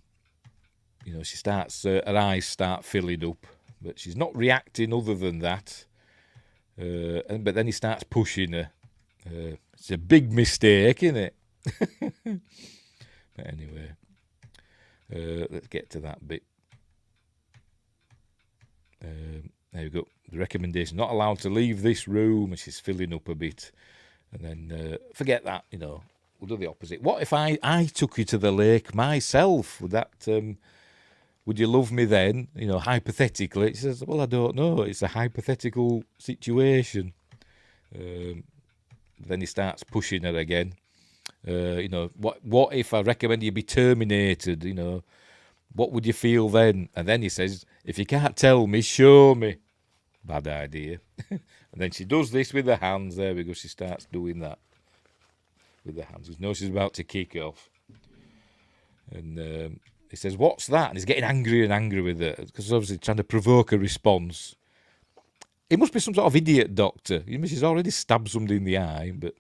she starts, her eyes start filling up, but she's not reacting other than that. But then he starts pushing her, It's a big mistake, isn't it? But anyway, let's get to that bit. There we go. The recommendation: not allowed to leave this room. And she's filling up a bit, and then forget that. We'll do the opposite. What if I took you to the lake myself? Would that? Would you love me then? Hypothetically. She says, well, I don't know. It's a hypothetical situation. Then he starts pushing her again. What if I recommend you be terminated? What would you feel then? And then he says, if you can't tell me, show me. Bad idea. And then she does this with her hands. There we go. She starts doing that with her hands. She knows she's about to kick off. And he says, what's that? And he's getting angrier and angrier with her because he's obviously trying to provoke a response. It must be some sort of idiot doctor. She's already stabbed somebody in the eye, but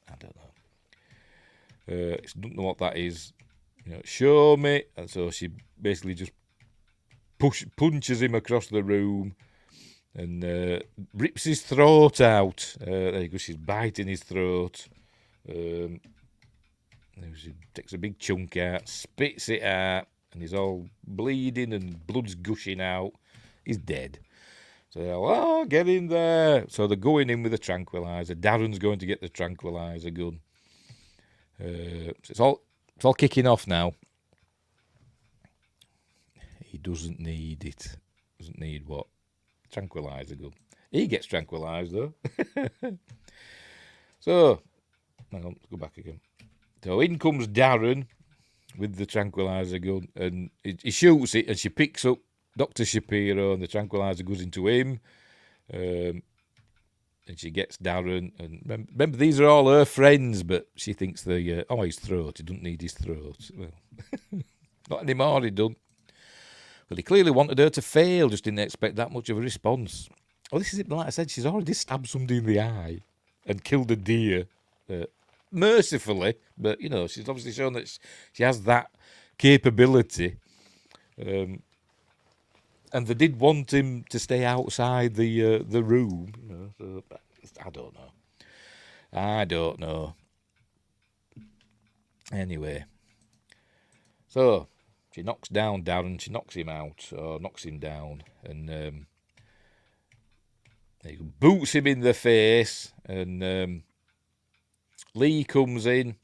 I don't know. She doesn't know what that is. Show me. And so she basically just punches him across the room and rips his throat out. There you go. She's biting his throat. She takes a big chunk out, spits it out, and he's all bleeding and blood's gushing out. He's dead. So they're like, oh, get in there. So they're going in with a tranquilizer. Darren's going to get the tranquilizer gun. So it's all kicking off now. He doesn't need it. Doesn't need what? Tranquilizer gun. He gets tranquilized though. So, hang on, let's go back again. So in comes Darren with the tranquilizer gun, and he shoots it, and she picks up Dr. Shapiro, and the tranquilizer goes into him. And she gets Darren, and remember these are all her friends, but she thinks his throat. He doesn't need his throat. Well, not anymore. He don't. Well, he clearly wanted her to fail. Just didn't expect that much of a response. Well, this is it. Like I said, she's already stabbed somebody in the eye and killed a deer, mercifully. But she's obviously shown that she has that capability. And they did want him to stay outside the room. So I don't know. Anyway, so she knocks down Darren. She knocks him out, or knocks him down, and he boots him in the face. And Lee comes in.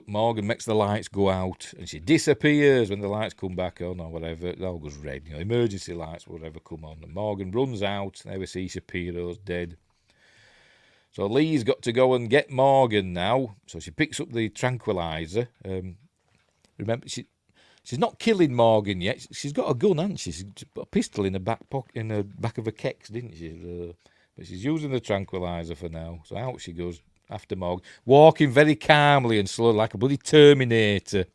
Morgan makes the lights go out, and she disappears when the lights come back on, or whatever. It all goes red. Emergency lights, whatever, come on. And Morgan runs out. There we see Shapiro's dead. So Lee's got to go and get Morgan now. So she picks up the tranquilizer. Remember, she's not killing Morgan yet. She's got a gun, hasn't she? She's got a pistol in the back pocket, in the back of her kecks, didn't she? But she's using the tranquilizer for now. So out she goes after Morgan, walking very calmly and slow, like a bloody Terminator.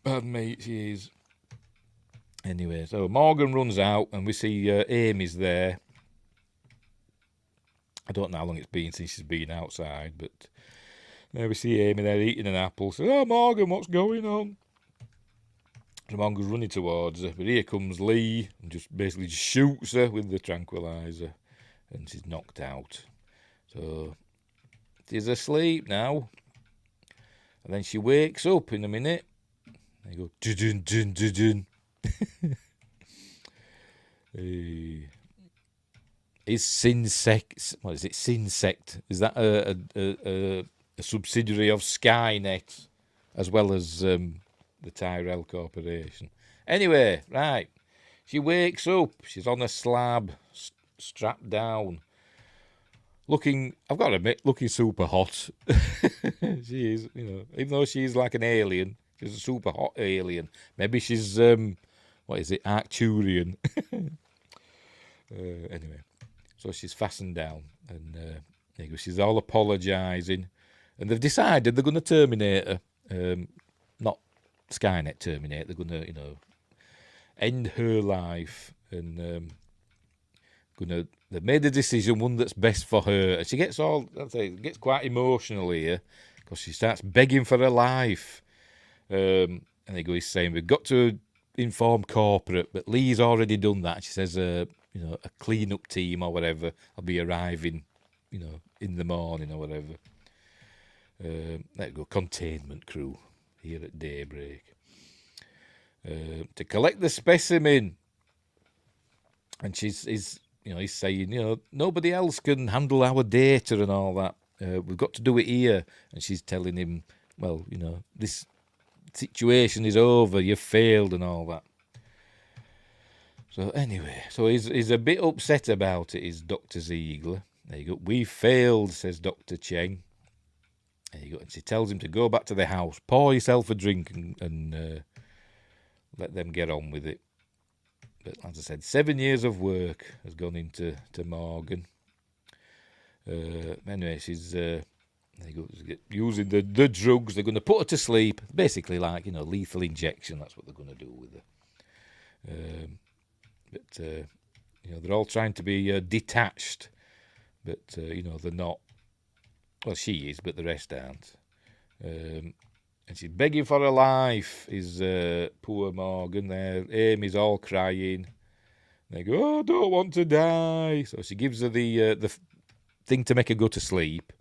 Bad mate she is. Anyway, so Morgan runs out, and we see Amy's there. I don't know how long it's been since she's been outside, but there we see Amy there eating an apple. So, oh, Morgan, what's going on? So Morgan's running towards her, but here comes Lee and just basically shoots her with the tranquilizer, and she's knocked out. So she's asleep now, and then she wakes up in a minute. They go dun dun dun dun. Is Sinsect? What is it? Sinsect? Is that a subsidiary of Skynet, as well as the Tyrell Corporation? Anyway, right. She wakes up. She's on a slab, strapped down, looking. I've got to admit, looking super hot. She is, even though she's like an alien, she's a super hot alien. Maybe she's what is it? Arcturian. Anyway. So she's fastened down, and she's all apologising, and they've decided they're going to terminate her. Not Skynet terminate. They're going to, end her life, and they've made a decision, one that's best for her. And she gets gets quite emotional here because she starts begging for her life. And he's saying we've got to inform corporate, but Lee's already done that. She says, a clean-up team or whatever will be arriving, in the morning or whatever. There you go, containment crew here at daybreak. To collect the specimen. And he's saying, nobody else can handle our data and all that. We've got to do it here. And she's telling him, well, this situation is over. You've failed and all that. So anyway, he's a bit upset about it, is Dr. Ziegler. There you go. We failed, says Dr. Cheng. There you go. And she tells him to go back to the house, pour yourself a drink and let them get on with it. But as I said, 7 years of work has gone into Morgan. Anyway, she's using the drugs. They're going to put her to sleep. Basically, like, lethal injection. That's what they're going to do with her. But they're all trying to be detached. But, they're not. Well, she is, but the rest aren't. And she's begging for her life, is poor Morgan there. Amy's all crying. They go, oh, I don't want to die. So she gives her the thing to make her go to sleep.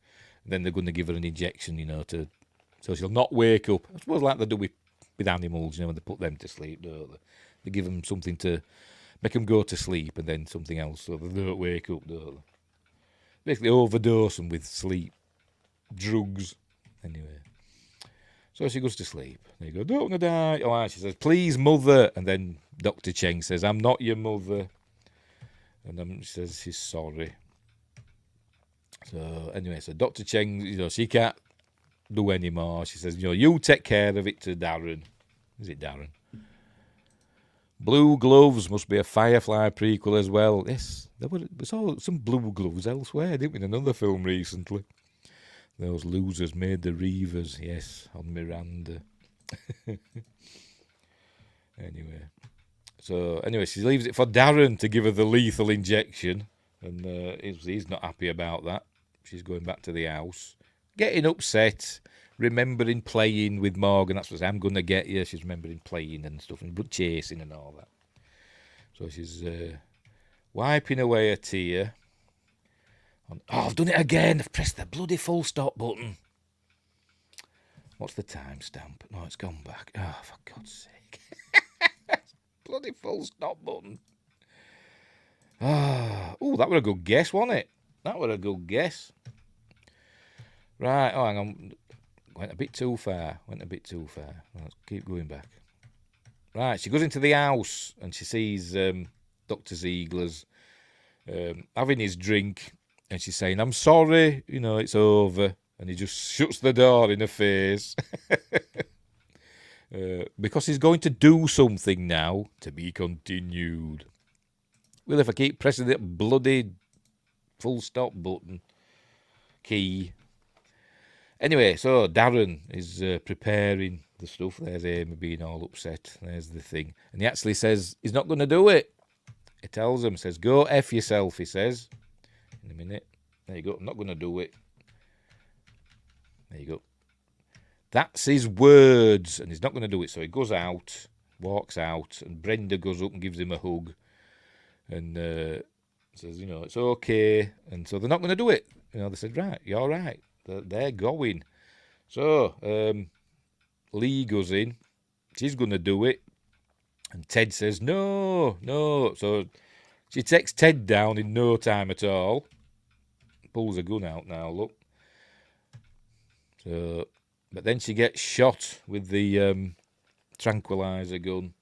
And then they're going to give her an injection, so she'll not wake up. I suppose like they do with animals, when they put them to sleep, don't they? They give them something to make them go to sleep and then something else so they don't wake up, don't they? Basically overdose them with sleep drugs. Anyway. So she goes to sleep. They go, don't want to die. Oh, she says, please, mother. And then Dr. Cheng says, I'm not your mother. And then she says she's sorry. So anyway, so Dr. Cheng, she can't do any more. She says, you take care of it to Darren. Is it Darren? Blue Gloves must be a Firefly prequel as well. Yes, we saw some Blue Gloves elsewhere, didn't we, in another film recently? Those losers made the Reavers, yes, on Miranda. Anyway, she leaves it for Darren to give her the lethal injection, and he's not happy about that. She's going back to the house, getting upset, remembering playing with Morgan. That's what I'm going to get you. She's remembering playing and stuff, and chasing and all that. So she's wiping away a tear. I've done it again. I've pressed the bloody full stop button. What's the timestamp? No, it's gone back. Oh, for God's sake. Bloody full stop button. Oh, that were a good guess, wasn't it? That were a good guess. Right, hang on. Went a bit too far. Let's keep going back. Right, she goes into the house and she sees Dr. Ziegler's having his drink. And she's saying, I'm sorry, it's over. And he just shuts the door in her face. Because he's going to do something now, to be continued. Well, if I keep pressing that bloody full stop button key. Anyway, so Darren is preparing the stuff. There's Amy being all upset. There's the thing. And he actually says he's not going to do it. He tells him, says, go F yourself, he says. In a minute. There you go. I'm not going to do it. There you go. That's his words, and he's not going to do it. So he goes out, walks out, and Brenda goes up and gives him a hug, and says, it's okay. And so they're not going to do it. They said, right, you're right. They're going. So Lee goes in. She's going to do it, and Ted says, no. So she takes Ted down in no time at all. Pulls a gun out now, look. So, but then she gets shot with the tranquilizer gun.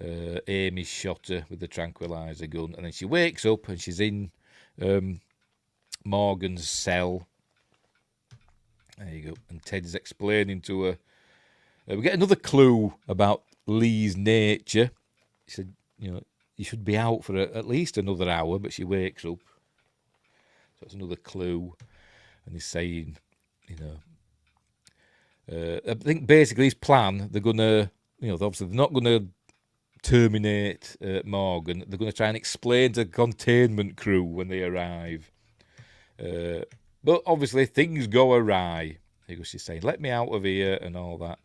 Amy shot her with the tranquilizer gun. And then she wakes up and she's in Morgan's cell. There you go. And Ted's explaining to her. We get another clue about Lee's nature. He said, you should be out for at least another hour, but she wakes up. So it's another clue. And he's saying, I think basically his plan, they're going to, obviously they're not going to terminate Morgan. They're going to try and explain to the containment crew when they arrive. But obviously things go awry. Because she's saying, let me out of here and all that.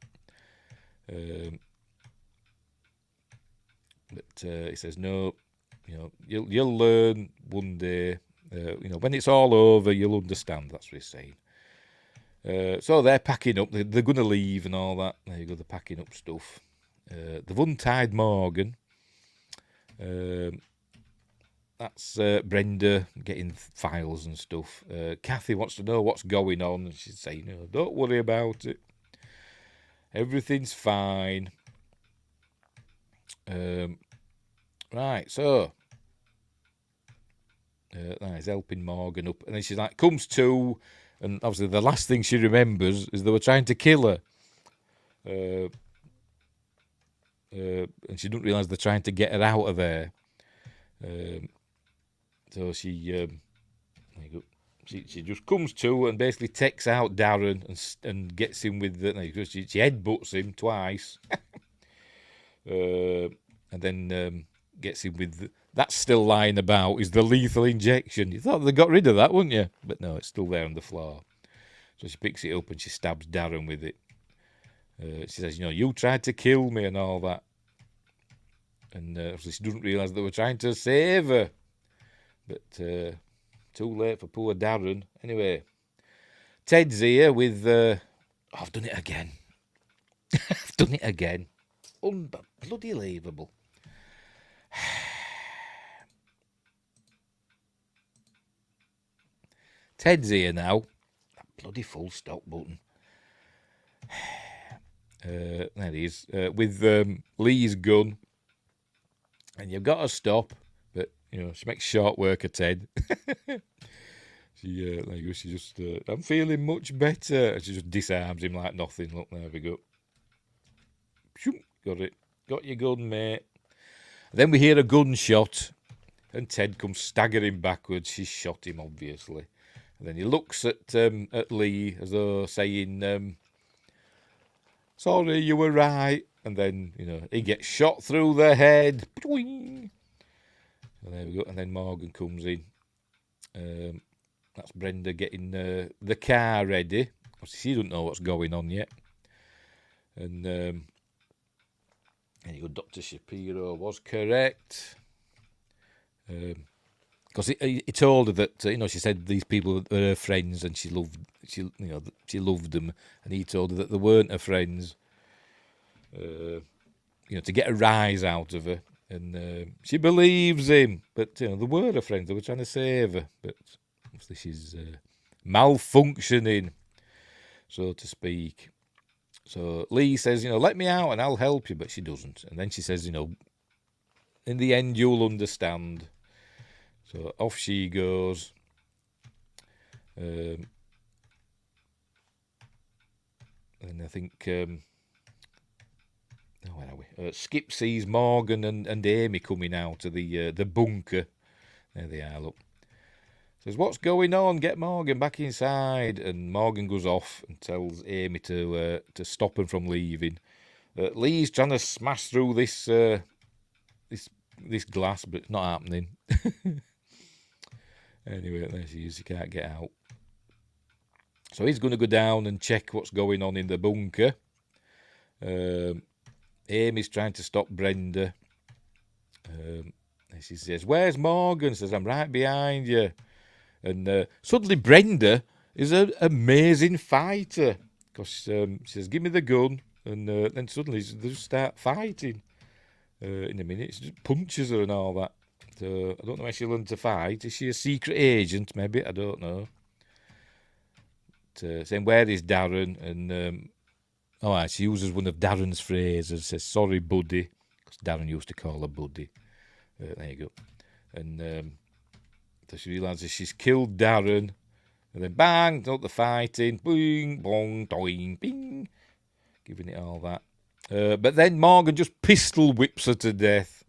But he says, no, You'll learn one day. When it's all over, you'll understand. That's what he's saying. So they're packing up. They're going to leave and all that. There you go. They're packing up stuff. They've untied Morgan. That's Brenda getting files and stuff. Kathy wants to know what's going on, and she's saying, don't worry about it. Everything's fine. Right, so he's helping Morgan up, and then she's like, comes to, and obviously the last thing she remembers is they were trying to kill her. And she doesn't realise they're trying to get her out of there. So she just comes to and basically takes out Darren and gets him with the. She headbutts him twice, and then gets him with. That's still lying about. Is the lethal injection? You thought they got rid of that, wouldn't you? But no, it's still there on the floor. So she picks it up and she stabs Darren with it. She says, you tried to kill me and all that. And she doesn't realise they were trying to save her. But too late for poor Darren. Anyway, Ted's here with... I've done it again. I've done it again. Bloody believable. Ted's here now. That bloody full stop button. There he is. With Lee's gun. And you've got to stop. But, she makes short work of Ted. She just, I'm feeling much better. And she just disarms him like nothing. Look, there we go. Got it. Got your gun, mate. And then we hear a gunshot. And Ted comes staggering backwards. She's shot him, obviously. And then he looks at Lee as though saying, sorry, you were right. And then, he gets shot through the head. And there we go. And then Morgan comes in. That's Brenda getting the car ready. She doesn't know what's going on yet. And you go, Dr. Shapiro was correct. Because he told her that, she said these people were her friends and she loved them. And he told her that they weren't her friends. To get a rise out of her. And she believes him. But, they were her friends. They were trying to save her. But obviously she's malfunctioning, so to speak. So Lee says, let me out and I'll help you. But she doesn't. And then she says, in the end, you'll understand. So off she goes. And I think... where are we? Skip sees Morgan and Amy coming out of the bunker. There they are, look. Says, what's going on? Get Morgan back inside. And Morgan goes off and tells Amy to stop him from leaving. Lee's trying to smash through this glass, but it's not happening. Anyway, there she is. She can't get out. So he's going to go down and check what's going on in the bunker. Amy's trying to stop Brenda. And she says, where's Morgan? Says, I'm right behind you. And suddenly Brenda is an amazing fighter. Because she says, give me the gun. And then suddenly they just start fighting. In a minute, she just punches her and all that. So I don't know where she learned to fight. Is she a secret agent, maybe? I don't know. Saying, where is Darren? And... she uses one of Darren's phrases. Says, sorry, buddy. Because Darren used to call her buddy. There you go. And so she realises she's killed Darren. And then bang, out the fighting. Bing, bong, doing, bing. Giving it all that. But then Morgan just pistol whips her to death.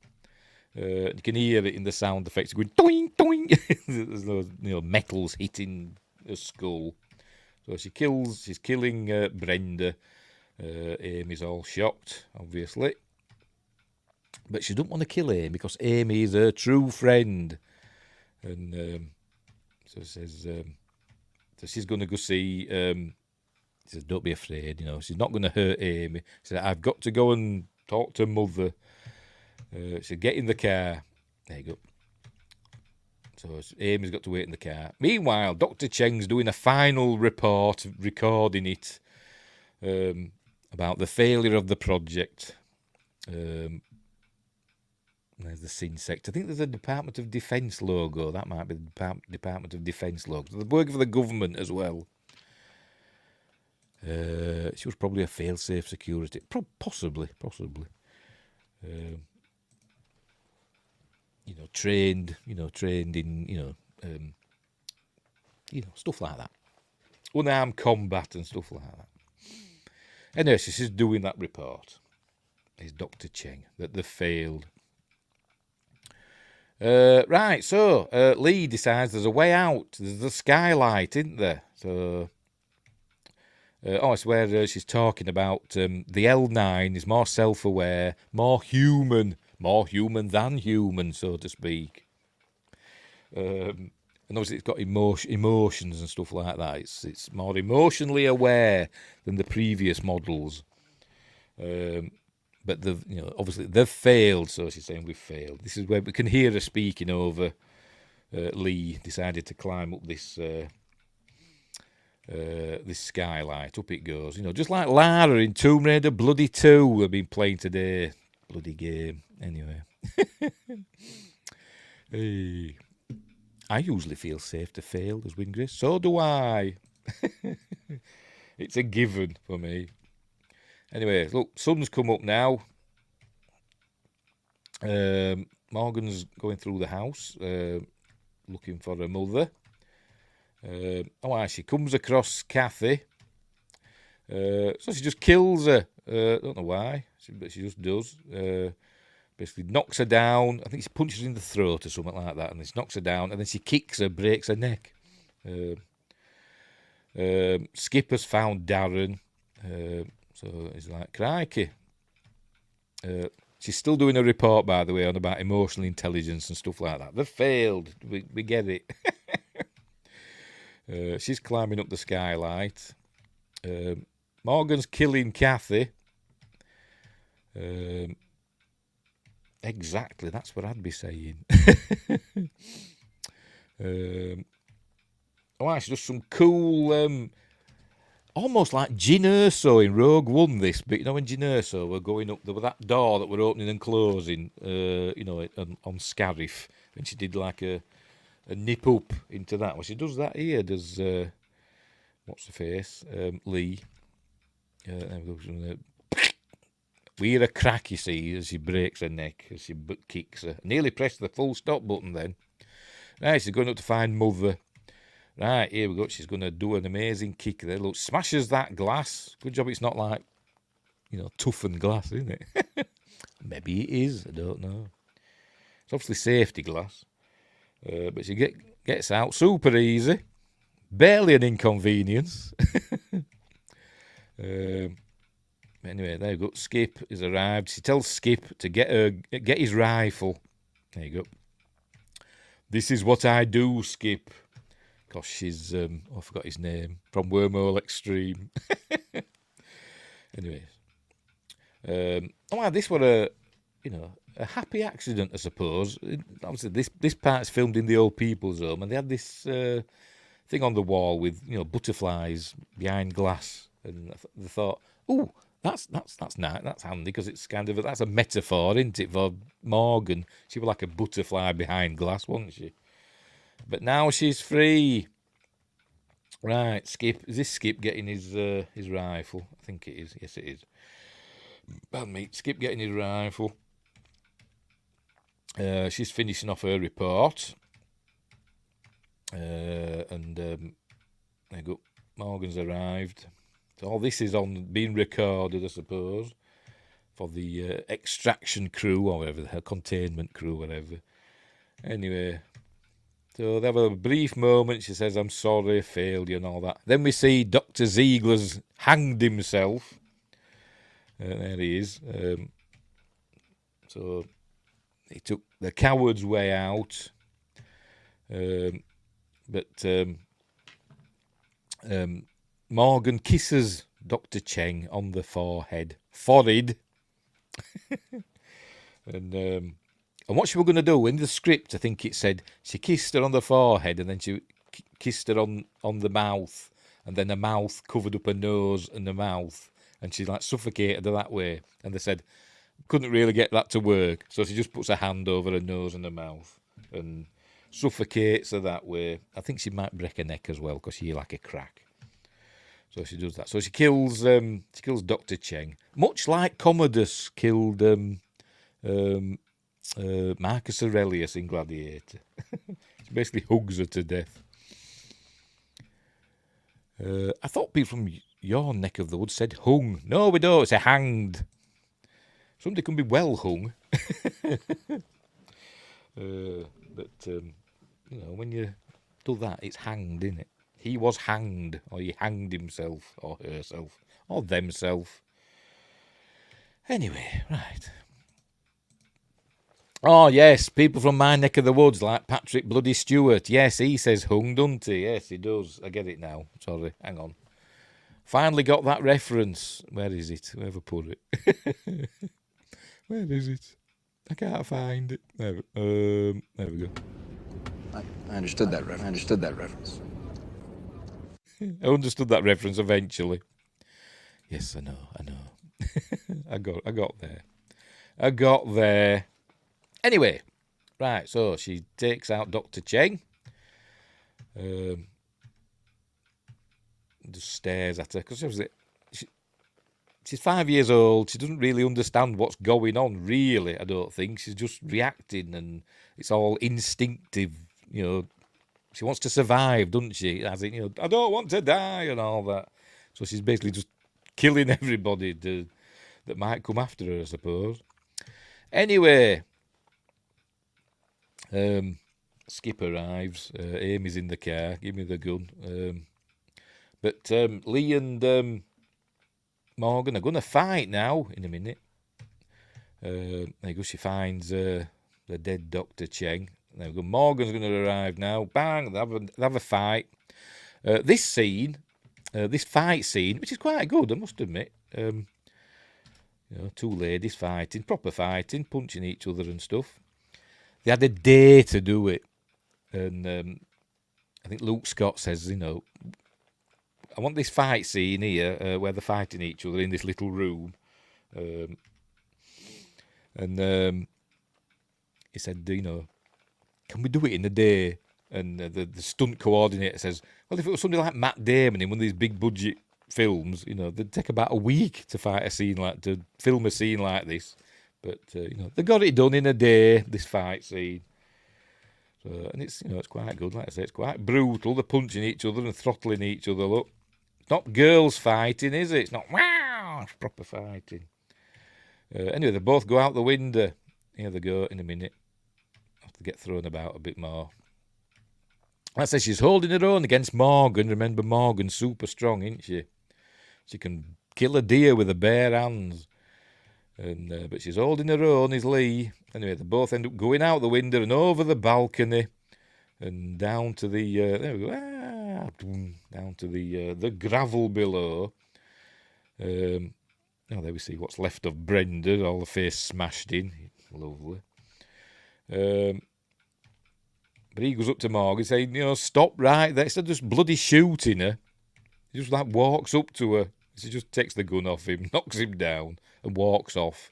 You can hear it in the sound effects going doing, doing. There's those metals hitting her skull. So she's killing Brenda. Amy's all shocked, obviously. But she doesn't want to kill Amy because Amy is her true friend. And so she says, so she's going to go see, she says, don't be afraid, she's not going to hurt Amy. She said, I've got to go and talk to Mother. She said, get in the car. There you go. So Amy's got to wait in the car. Meanwhile, Dr. Cheng's doing a final report, recording it, about the failure of the project. There's the insect. I think there's a Department of Defence logo. That might be the Department of Defence logo. They're working for the government as well. She was probably a fail-safe security. Possibly. Trained in, stuff like that. Unarmed combat and stuff like that. Anyway, she's doing that report. Is Dr. Cheng that they failed. Right, so Lee decides there's a way out. There's the skylight, isn't there? So, it's where she's talking about the L9 is more self-aware, more human than human, so to speak. And obviously it's got emotions and stuff like that. It's more emotionally aware than the previous models. But obviously they've failed, so she's saying we've failed. This is where we can hear her speaking over Lee decided to climb up this skylight. Up it goes. Just like Lara in Tomb Raider Bloody 2 I've been playing today. Bloody game. Anyway. Hey. I usually feel safe to fail as Wingris. So do I. It's a given for me. Anyway, look, sun's come up now. Morgan's going through the house, looking for her mother. She comes across Kathy. So she just kills her. Don't know why, but she just does. Basically knocks her down. I think she punches her in the throat or something like that, and then she knocks her down, and then she kicks her, breaks her neck. Skipper's found Darren. So he's like, crikey. She's still doing a report, by the way, on about emotional intelligence and stuff like that. They've failed. We get it. She's climbing up the skylight. Morgan's killing Kathy. Exactly, that's what I'd be saying. She does some cool... almost like Jyn Erso in Rogue One, this bit. When Jyn Erso were going up, there was that door that were opening and closing, on Scarif, and she did like a nip up into that. Well, she does that here. Does what's the face? Lee. We hear a crack, you see, as she breaks her neck, as she kicks her. Nearly pressed the full stop button then. Right, she's going up to find Mother. Right, here we go. She's going to do an amazing kick there. Look, smashes that glass. Good job it's not like, toughened glass, isn't it? Maybe it is. I don't know. It's obviously safety glass. But she gets out super easy. Barely an inconvenience. Anyway, there you go. Skip has arrived. She tells Skip to get his rifle. There you go. This is what I do, Skip. Gosh, she's I forgot his name from Wormhole Extreme. Anyway, this was a happy accident, I suppose. Obviously, this part's filmed in the old people's home, and they had this thing on the wall with butterflies behind glass, and they thought, "Ooh, that's nice, that's handy," because it's kind of that's a metaphor, isn't it, for Morgan? She was like a butterfly behind glass, wasn't she? But now she's free. Right, Skip. Is this Skip getting his rifle? I think it is. Yes, it is. Pardon me. Skip getting his rifle. She's finishing off her report. And there you go. Morgan's arrived. So all this is being recorded, I suppose, for the extraction crew or whatever, her containment crew, whatever. Anyway, so they have a brief moment. She says, "I'm sorry, failed you," and all that. Then we see Dr. Ziegler's hanged himself. There he is. So he took the coward's way out. But Morgan kisses Dr. Cheng on the forehead. And And what she were going to do, in the script, I think it said she kissed her on the forehead and then she kissed her on the mouth, and then her mouth covered up her nose and her mouth, and she like suffocated her that way. And they said couldn't really get that to work, so she just puts her hand over her nose and her mouth and suffocates her that way. I think she might break her neck as well because she like a crack. So she does that. So she kills Dr. Cheng, much like Commodus killed Marcus Aurelius in Gladiator. She basically hugs her to death. I thought people from your neck of the woods said hung. No, we don't. It's a hanged. Somebody can be well hung. But you know, when you do that, it's hanged, isn't it? He was hanged, or he hanged himself, or herself, or themself. Anyway, right. Oh, yes, people from my neck of the woods, like Patrick Bloody Stewart. Yes, he says hung, doesn't he? Yes, he does. I get it now. Sorry, hang on. Finally got that reference. Where is it? Whoever put it. Where is it? I can't find it. There we go. I understood that reference. I understood that reference eventually. Yes, I know. I got there. Anyway, right, so she takes out Dr. Cheng. Just stares at her, because she's 5 years old. She doesn't really understand what's going on, really, I don't think. She's just reacting, and it's all instinctive, you know. She wants to survive, doesn't she? As in, you know, I don't want to die and all that. So she's basically just killing everybody that might come after her, I suppose. Anyway, Skip arrives. Amy's in the car. Give me the gun. But Lee and Morgan are going to fight now in a minute. There you go. She finds the dead Dr. Cheng. There we go. Morgan's going to arrive now. Bang! They have a fight. This fight scene, which is quite good, I must admit. You know, two ladies fighting, proper fighting, punching each other and stuff. They had a day to do it, and I think Luke Scott says, you know, I want this fight scene here where they're fighting each other in this little room, and he said, you know, can we do it in a day? And the stunt coordinator says, well, if it was somebody like Matt Damon in one of these big budget films, you know, they'd take about a week to film a scene like this. But you know, they got it done in a day, this fight scene. So, and it's, you know, it's quite good. Like I say, it's quite brutal. They're punching each other and throttling each other. Look, it's not girls fighting, is it? It's not wow. It's proper fighting. Anyway, they both go out the window. Here they go in a minute. Have to get thrown about a bit more. Like I say, she's holding her own against Morgan. Remember, Morgan's super strong, isn't she? She can kill a deer with her bare hands. And but she's holding her own, is Lee. Anyway, they both end up going out the window and over the balcony and down to the there we go, down to the gravel below. There we see what's left of Brenda, all the face smashed in. Lovely. But he goes up to Morgan saying, you know, stop right there. Instead of just bloody shooting her, he just like walks up to her. She just takes the gun off him, knocks him down, and walks off.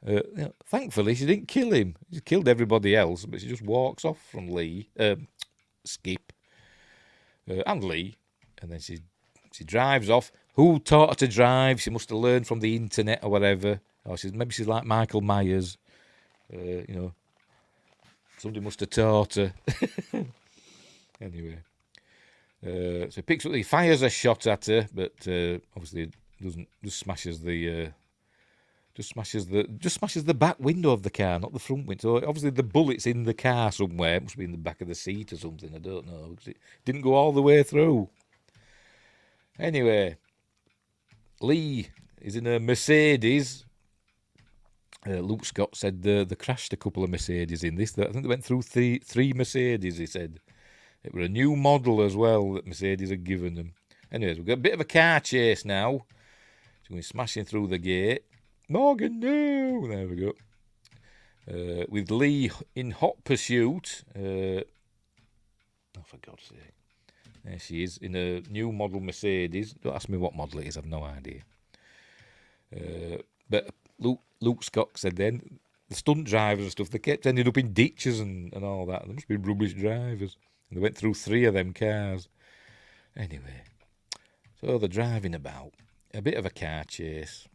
You know, thankfully, she didn't kill him. She killed everybody else, but she just walks off from Skip, and Lee, and then she drives off. Who taught her to drive? She must have learned from the internet or whatever. Or maybe she's like Michael Myers. You know, somebody must have taught her. Anyway. So he picks up, he fires a shot at her, but obviously doesn't. Just smashes the back window of the car, not the front window. So obviously the bullet's in the car somewhere. It must be in the back of the seat or something. I don't know, because it didn't go all the way through. Anyway, Lee is in a Mercedes. Luke Scott said they crashed a couple of Mercedes in this. I think they went through three Mercedes. He said. It was a new model as well that Mercedes had given them. Anyways, we've got a bit of a car chase now. So we're smashing through the gate. Morgan, no! There we go. with Lee in hot pursuit. Oh, for God's sake. There she is in a new model Mercedes. Don't ask me what model it is, I've no idea. But Luke Scott said then, the stunt drivers and stuff, they kept ending up in ditches and all that. They must be rubbish drivers. And they went through 3 of them cars. Anyway, so they're driving about. A bit of a car chase.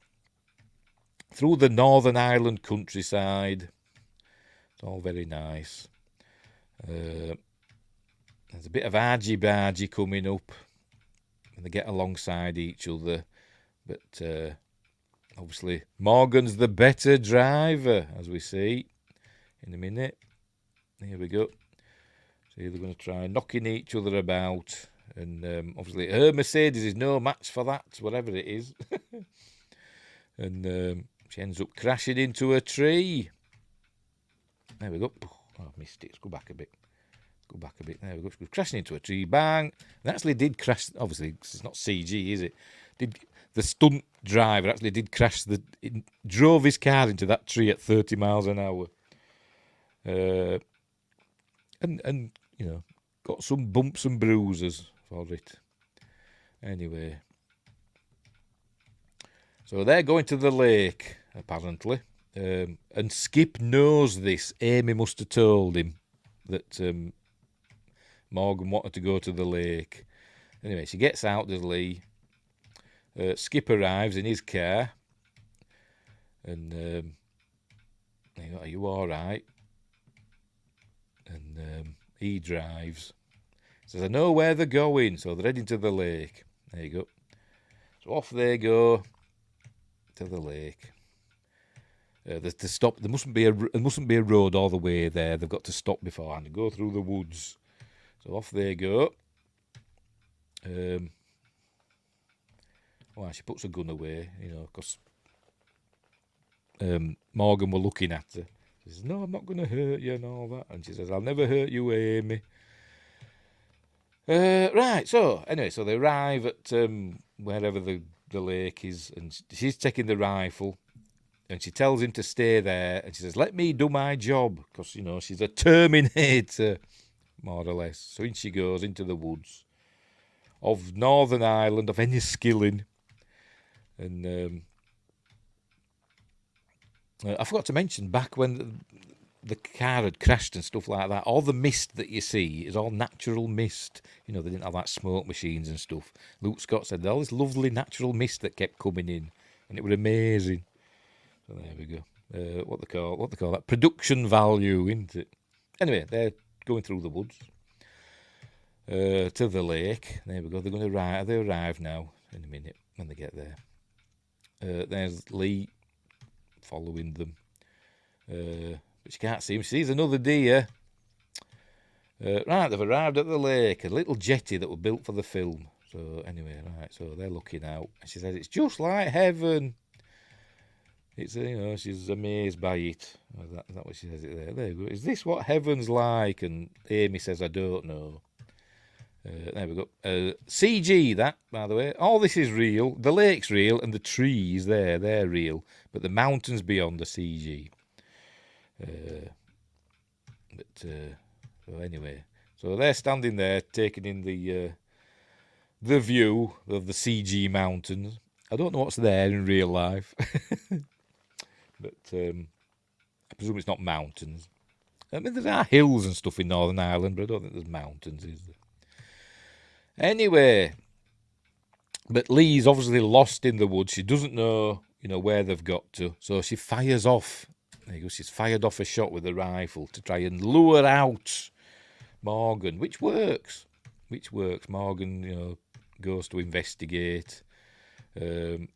Through the Northern Ireland countryside. It's all very nice. There's a bit of argy-bargy coming up. And they get alongside each other. But obviously, Morgan's the better driver, as we see in a minute. Here we go. So they're going to try knocking each other about. And obviously, her Mercedes is no match for that, whatever it is. And she ends up crashing into a tree. There we go. Oh, I missed it. Let's go back a bit. There we go. She was crashing into a tree. Bang. And actually did crash. Obviously, it's not CG, is it? The stunt driver actually did crash. Drove his car into that tree at 30 miles an hour. And you know, got some bumps and bruises for it. Anyway. So they're going to the lake, apparently. And Skip knows this. Amy must have told him that Morgan wanted to go to the lake. Anyway, she gets out, does Lee. Skip arrives in his car. And they go, are you all right? And he drives. Says, I know where they're going. So they're heading to the lake. There you go. So off they go to the lake. To stop, there mustn't be a road all the way there. They've got to stop beforehand and go through the woods. So off they go. Well, she puts a gun away, you know, because Morgan were looking at her. She says, no, I'm not going to hurt you and all that. And she says, I'll never hurt you, Amy. Right, so, anyway, so they arrive at wherever the lake is, and she's taking the rifle. And she tells him to stay there. And she says, let me do my job. Because, you know, she's a Terminator, more or less. So in she goes into the woods of Northern Ireland, of Enniskillen. And I forgot to mention, back when the car had crashed and stuff like that, all the mist that you see is all natural mist. You know, they didn't have like smoke machines and stuff. Luke Scott said, all this lovely natural mist that kept coming in. And it was amazing. So there we go. What they call that? Production value, isn't it? Anyway, they're going through the woods to the lake. There we go. They're going to arrive. They arrive now in a minute when they get there. There's Lee following them, but she can't see him. She sees another deer. Right, they've arrived at the lake, a little jetty that was built for the film. So anyway, right, so they're looking out, and she says it's just like heaven. It's, you know, she's amazed by it. Is that what she says it there? There we go. Is this what heaven's like? And Amy says, I don't know. There we go. CG, that, by the way. All this is real. The lake's real, and the trees there, they're real. But the mountains beyond the CG. So anyway. So they're standing there, taking in the view of the CG mountains. I don't know what's there in real life. But I presume it's not mountains. I mean, there are hills and stuff in Northern Ireland, but I don't think there's mountains, is there? Anyway, but Lee's obviously lost in the woods. She doesn't know, you know, where they've got to. So she fires off. There you go. She's fired off a shot with a rifle to try and lure out Morgan, which works. Morgan, you know, goes to investigate. So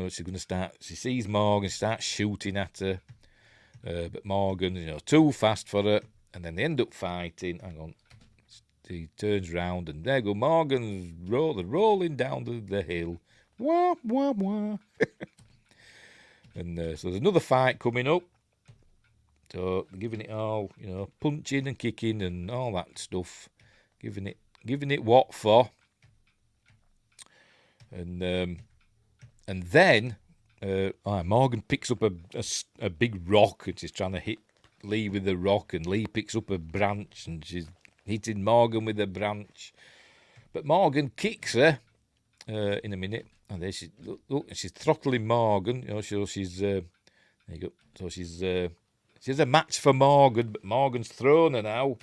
she's going to start. She sees Morgan, she starts shooting at her, but Morgan, you know, too fast for her, and then they end up fighting. Hang on, he turns round, and there go Morgan's rolling down the hill. Wah wah wah. And so there's another fight coming up. So they're giving it all, you know, punching and kicking and all that stuff, giving it what for. And then Morgan picks up a big rock and she's trying to hit Lee with the rock, and Lee picks up a branch and she's hitting Morgan with the branch. But Morgan kicks her in a minute, and then she's throttling Morgan. You know, so she's there you go. So she's a match for Morgan, but Morgan's thrown her now,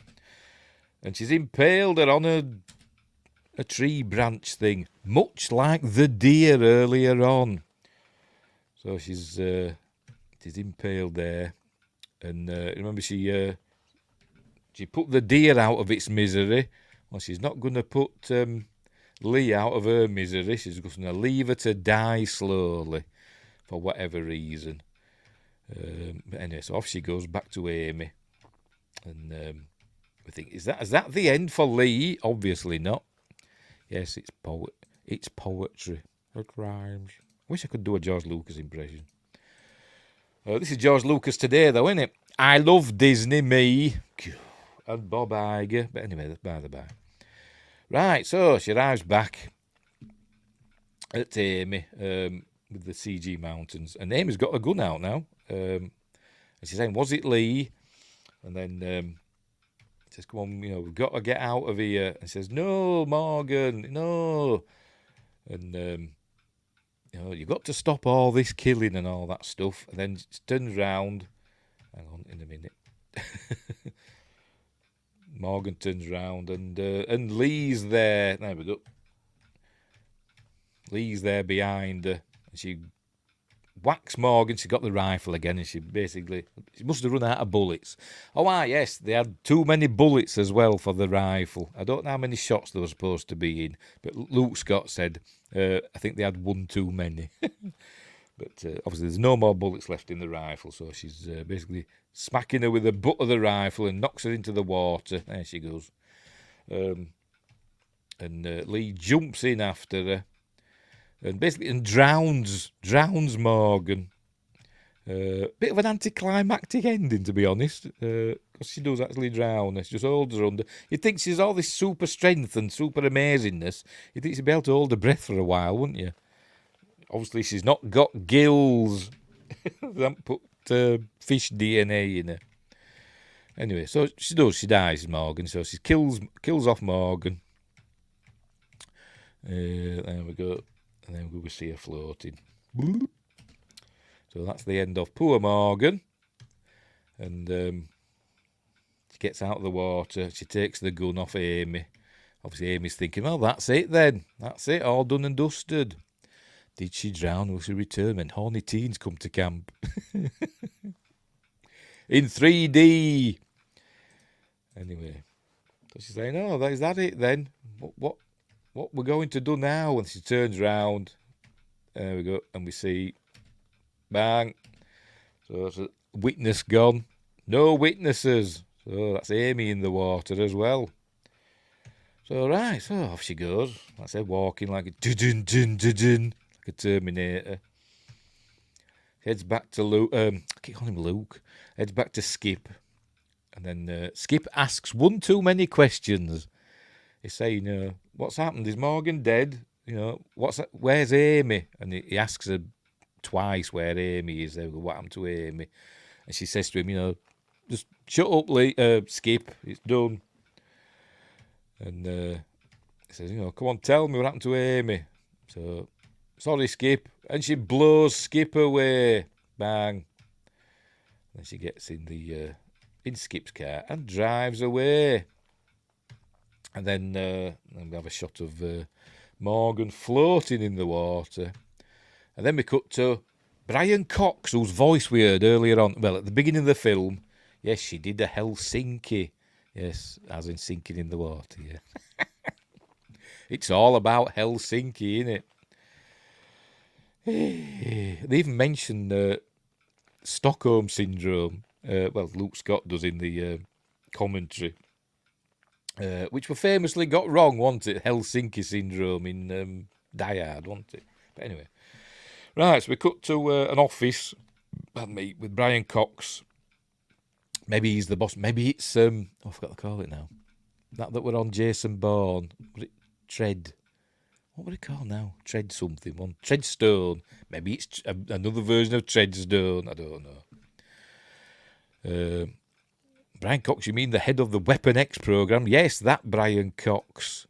and she's impaled her on a tree branch thing, much like the deer earlier on. So she's impaled there, and remember she put the deer out of its misery. Well, she's not going to put Lee out of her misery. She's just going to leave her to die slowly, for whatever reason. But anyway, so off she goes back to Amy, and we think, is that the end for Lee? Obviously not. Yes, it's poetry. It rhymes. Wish I could do a George Lucas impression. This is George Lucas today, though, isn't it? I love Disney, me, and Bob Iger. But anyway, that's by the by. Right, so she arrives back at Amy with the CG mountains, and Amy's got a gun out now. And she's saying, "Was it Lee?" And then says, "Come on, we've got to get out of here." And says, "No, Morgan, no." And you've got to stop all this killing and all that stuff. And then she turns round. Hang on, in a minute. Morgan turns round, and Lee's there. There we go. Lee's there behind her, and she whacks Morgan. She got the rifle again, and she must have run out of bullets. Oh, yes, they had too many bullets as well for the rifle. I don't know how many shots they were supposed to be in, but Luke Scott said, I think they had one too many. But obviously there's no more bullets left in the rifle, so she's basically smacking her with the butt of the rifle and knocks her into the water. There she goes. And Lee jumps in after her and drowns Morgan. Bit of an anticlimactic ending, to be honest, because she does actually drown her. She just holds her under. You'd think she's all this super strength and super amazingness. You'd think she'd be able to hold her breath for a while, wouldn't you? Obviously, she's not got gills. They haven't put fish DNA in her. Anyway, so she does. She dies, Morgan. So she kills off Morgan. There we go. And then we see her floating. So that's the end of poor Morgan. And she gets out of the water. She takes the gun off Amy. Obviously, Amy's thinking, well, that's it then. That's it, all done and dusted. Did she drown? Will she return when horny teens come to camp? In 3D. Anyway, so she's saying, oh, is that it then? What we're going to do now? And she turns round. There we go. And we see, bang. So it's a witness gone. No witnesses. So that's Amy in the water as well. So, right, so off she goes. That's her walking like a dun dun dun dun. Like a Terminator. Heads back to Luke. I keep calling him Luke. Heads back to Skip. And then Skip asks one too many questions. He's saying, what's happened? Is Morgan dead? Where's Amy? And he asks her twice where Amy is. What happened to Amy? And she says to him, just shut up, Skip. It's done. And he says, come on, tell me what happened to Amy. So, sorry, Skip. And she blows Skip away. Bang. Then she gets in Skip's car and drives away. And then we have a shot of Morgan floating in the water. And then we cut to Brian Cox, whose voice we heard earlier on. Well, at the beginning of the film, yes, she did a Helsinki. Yes, as in sinking in the water, yeah. It's all about Helsinki, innit? They even mentioned Stockholm Syndrome. Luke Scott does in the commentary. Which were famously got wrong, wasn't it? Helsinki Syndrome in Die Hard, wasn't it? But anyway. Right, so we cut to an office with Brian Cox. Maybe he's the boss. Maybe it's, I forgot to call it now. That were on Jason Bourne. Was it Tread? what would it call now? Tread something one. Treadstone. Maybe it's another version of Treadstone. I don't know. Brian Cox, you mean the head of the Weapon X program? Yes, that Brian Cox.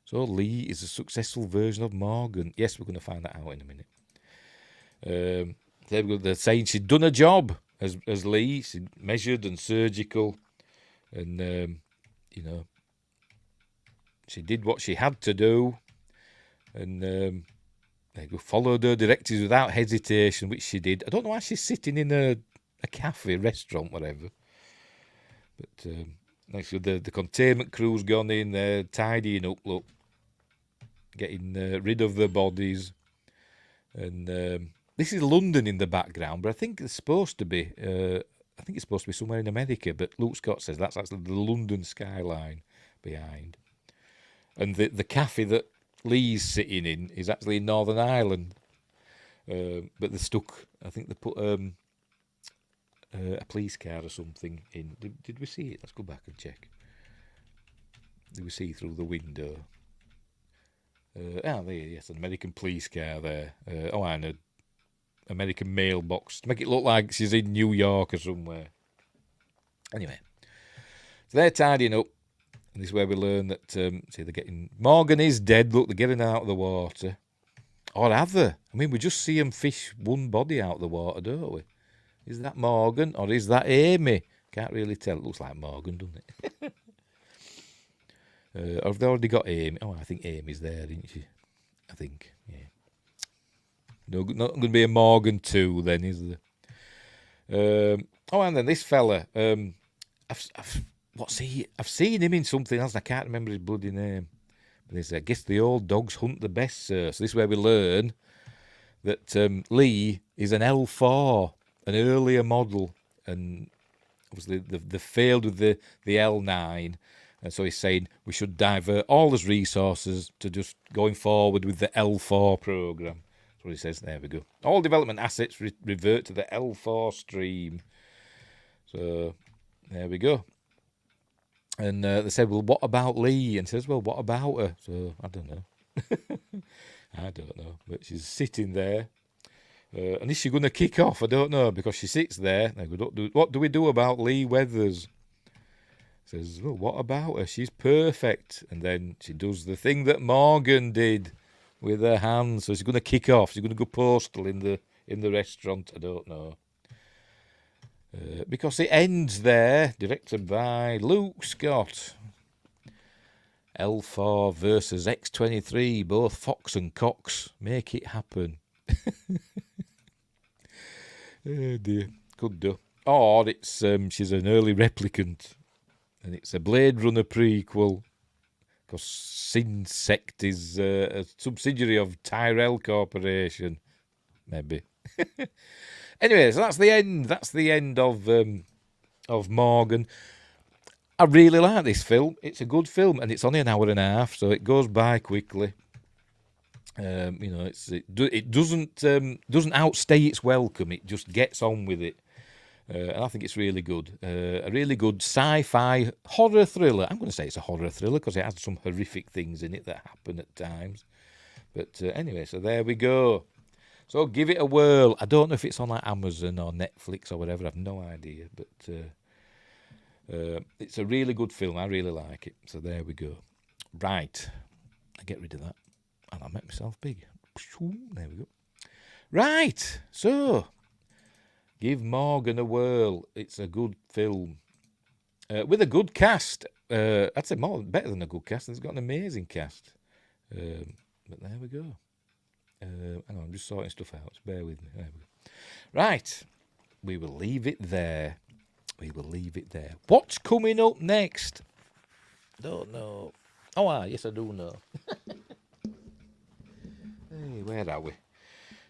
So Lee is a successful version of Morgan. Yes, we're going to find that out in a minute. They're saying she'd done a job as Lee. She'd measured and surgical, and you know, she did what she had to do, and they followed her directives without hesitation, which she did. I don't know why she's sitting in a cafe, restaurant, whatever. But actually, the containment crew's gone in there, tidying up, look, getting rid of the bodies. And this is London in the background, but I think it's supposed to be, somewhere in America. But Luke Scott says that's actually the London skyline behind. And the cafe that Lee's sitting in is actually in Northern Ireland. But they're stuck, I think they put a police car or something in. Did we see it? Let's go back and check. Did we see through the window? There, yes, an American police car there. And an American mailbox to make it look like she's in New York or somewhere. Anyway, so they're tidying up, and this is where we learn that they're getting. Morgan is dead. Look, they're getting her out of the water. Or have they? I mean, we just see them fish one body out of the water, don't we? Is that Morgan or is that Amy? Can't really tell. It looks like Morgan, doesn't it? Or have they already got Amy? Oh, I think Amy's there, isn't she? I think, yeah. No, not going to be a Morgan 2 then, is there? And then this fella. I've seen him in something else. And I can't remember his bloody name. But they say, I guess the old dogs hunt the best, sir. So this is where we learn that Lee is an L4. An earlier model, and obviously they failed with the L9, and so he's saying we should divert all his resources to just going forward with the L4 program. That's what he says. There we go. All development assets revert to the L4 stream. So there we go. And they said, well, what about Lee? And he says, well, what about her? So I don't know. I don't know, but she's sitting there. And is she going to kick off? I don't know, because she sits there. What do we do about Lee Weathers? Says, well, what about her? She's perfect. And then she does the thing that Morgan did with her hands. So she's going to kick off. She's going to go postal in the restaurant. I don't know. Because it ends there, directed by Luke Scott. L4 versus X23, both Fox and Cox. Make it happen. Oh dear, could do. Or it's she's an early replicant, and it's a Blade Runner prequel. Because Synsect is a subsidiary of Tyrell Corporation, maybe. Anyway, so that's the end. That's the end of Morgan. I really like this film. It's a good film, and it's only an hour and a half, so it goes by quickly. It doesn't outstay its welcome. It just gets on with it, and I think it's really good. A really good sci-fi horror thriller. I'm going to say it's a horror thriller because it has some horrific things in it that happen at times. But anyway, so there we go. So give it a whirl. I don't know if it's on like Amazon or Netflix or whatever. I've no idea, but it's a really good film. I really like it. So there we go. Right, I get rid of that. And I make myself big. There we go. Right, so give Morgan a whirl. It's a good film with a good cast. I'd say better than a good cast. It's got an amazing cast. But there we go. Hang on, I'm just sorting stuff out. Bear with me. There we go. Right, we will leave it there. What's coming up next? Don't know. Yes, I do know. Hey, where are we?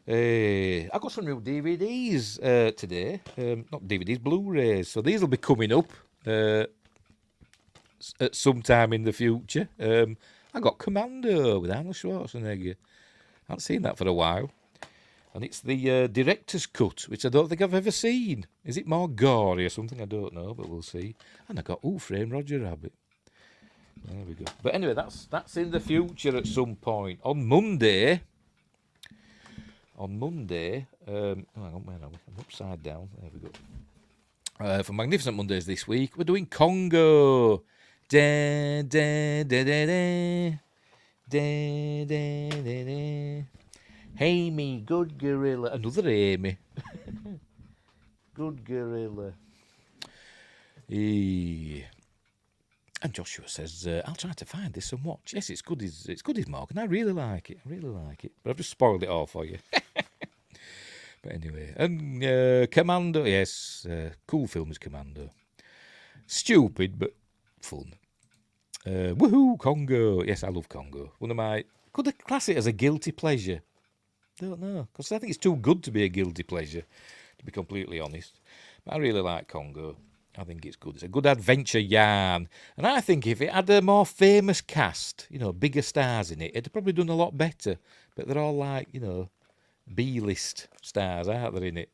I got some new DVDs today. Not DVDs, Blu-rays. So these will be coming up at some time in the future. I got Commando with Arnold Schwarzenegger. I haven't seen that for a while. And it's the director's cut, which I don't think I've ever seen. Is it more gory or something? I don't know, but we'll see. And I got Who Framed Roger Rabbit. There we go. But anyway, that's in the future at some point. On Monday, hang on, where are we? I'm upside down. There we go. For Magnificent Mondays this week, we're doing Congo. Da, da, da, da, da. Da, da, da, da. Amy, good gorilla. Another Amy. Good gorilla. And Joshua says, I'll try to find this and watch. Yes, it's good as Morgan. I really like it. But I've just spoiled it all for you. But anyway, and Commando, yes, cool film is Commando. Stupid, but fun. Woohoo, Congo. Yes, I love Congo. Could I class it as a guilty pleasure? Don't know, because I think it's too good to be a guilty pleasure, to be completely honest. But I really like Congo. I think it's good. It's a good adventure yarn. And I think if it had a more famous cast, bigger stars in it, it'd have probably done a lot better. But they're all like, B-list stars, aren't they, in it?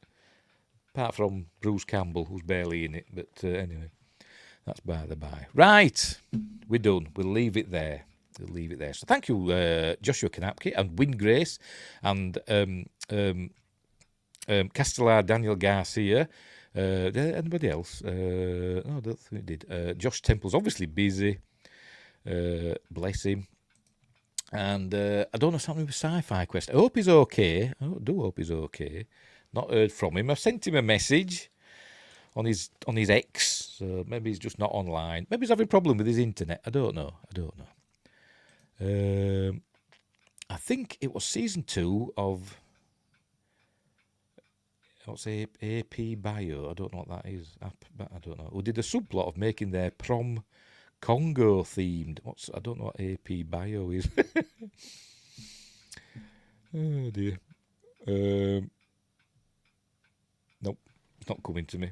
Apart from Bruce Campbell, who's barely in it. But anyway, that's by the by. Right, we're done. We'll leave it there. So thank you, Joshua Kanapke and Win Grace and Castellar Daniel Garcia. Anybody else? No, I don't think it did. Josh Temple's obviously busy. Bless him. And I don't know what's happening with Sci-Fi Quest. I hope he's okay. I do hope he's okay. Not heard from him. I've sent him a message on his X, so maybe he's just not online. Maybe he's having a problem with his internet. I don't know. I think it was season 2 of what's AP Bio. I don't know what that is. I don't know. Who did a subplot of making their prom Congo themed. I don't know what AP Bio is. Oh dear. Nope, it's not coming to me.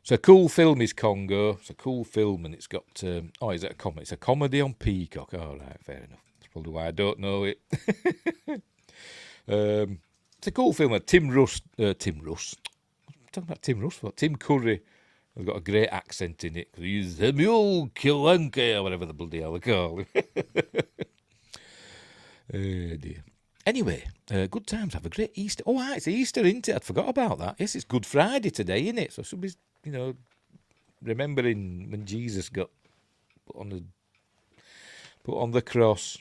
So a cool film is Congo. It's a cool film, and it's got. Is it a comedy? It's a comedy on Peacock. All right, fair enough. That's probably why I don't know it. It's a cool film. Tim Russ. I'm talking about Tim Russ. What? Tim Curry has got a great accent in it because he's Samuel Kiwanke or whatever the bloody hell they call him. Oh dear. Anyway, good times. Have a great Easter. Oh, it's Easter, isn't it? I'd forgot about that. Yes, it's Good Friday today, isn't it? So somebody's, remembering when Jesus got put on the cross.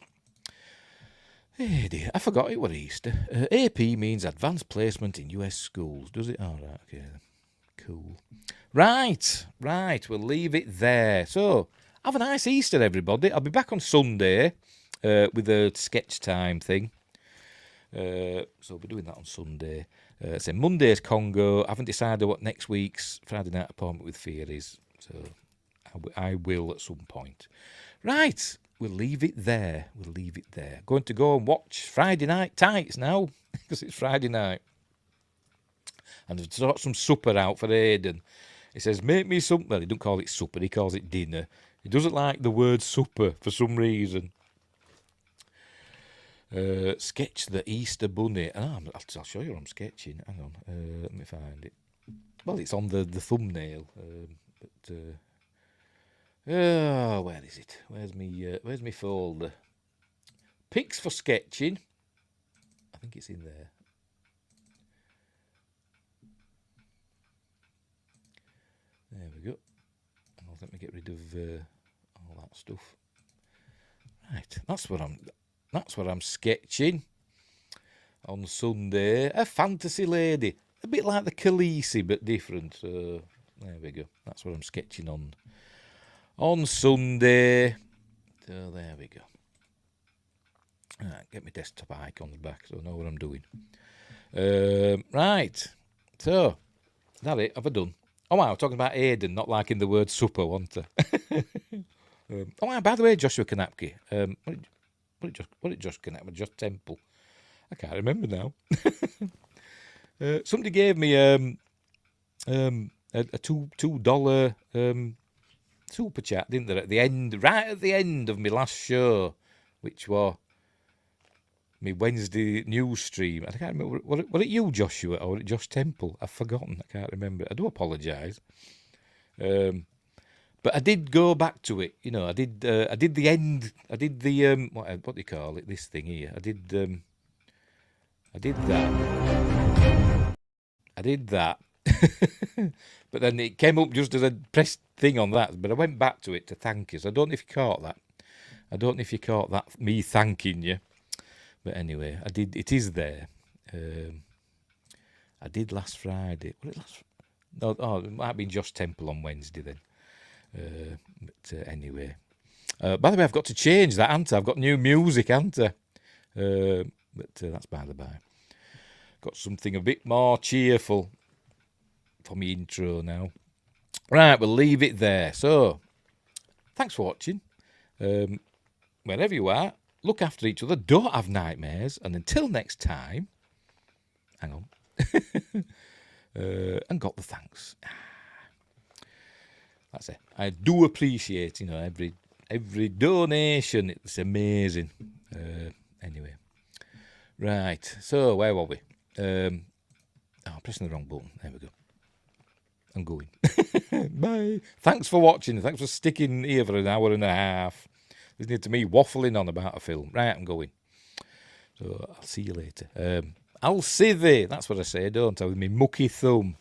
Oh dear, I forgot it was Easter. AP means Advanced Placement in US Schools, does it? All right, okay. Cool. Right, we'll leave it there. So, have a nice Easter, everybody. I'll be back on Sunday with a sketch time thing. So we'll be doing that on Sunday. So Monday's Congo. I haven't decided what next week's Friday night appointment with Fear is. So I will at some point. Right, we'll leave it there. Going to go and watch Friday Night Tights now, because it's Friday night. And I've got some supper out for Aidan. He says, make me something. Well, he don't call it supper, he calls it dinner. He doesn't like the word supper for some reason. Sketch the Easter Bunny. I'll show you what I'm sketching. Hang on, let me find it. Well, it's on the thumbnail. Where is it? Where's me folder? Pics for sketching. I think it's in there. There we go. Let me get rid of all that stuff. Right, that's what I'm sketching on Sunday. A fantasy lady. A bit like the Khaleesi, but different. So, there we go. That's what I'm sketching on Sunday. So, there we go. Right, get my desktop icons back so I know what I'm doing. Right. So, that it? Have I done? Oh, wow, talking about Aidan, not liking the word supper, wasn't I? By the way, Joshua Kanapke. What did Josh connect with? Josh Temple? I can't remember now. Somebody gave me a $2 super chat, didn't they? Right at the end of my last show, which was my Wednesday news stream. I can't remember. Was it you, Joshua, or was it Josh Temple? I've forgotten. I can't remember. I do apologise. But I did go back to it. You know, I did the end. I did the what do you call it? This thing here. I did that. I did that. But then it came up just as I pressed thing on that. But I went back to it to thank you. So I don't know if you caught that. I don't know if you caught that, me thanking you. But anyway, I did. It is there. I did last Friday. Was it last? No, it might have been Josh Temple on Wednesday then. But anyway. By the way, I've got to change that, haven't I? I've got new music, haven't I? But that's by the by. Got something a bit more cheerful for my intro now. Right, we'll leave it there. So, thanks for watching. Wherever you are, look after each other. Don't have nightmares. And until next time, hang on. And got the thanks. That's it. I do appreciate, every donation. It's amazing. Anyway. Right. So, where were we? I'm pressing the wrong button. There we go. I'm going. Bye. Thanks for watching. Thanks for sticking here for an hour and a half. Listening to me waffling on about a film. Right, I'm going. So, I'll see you later. I'll see thee. That's what I say, don't I? With me mucky thumb.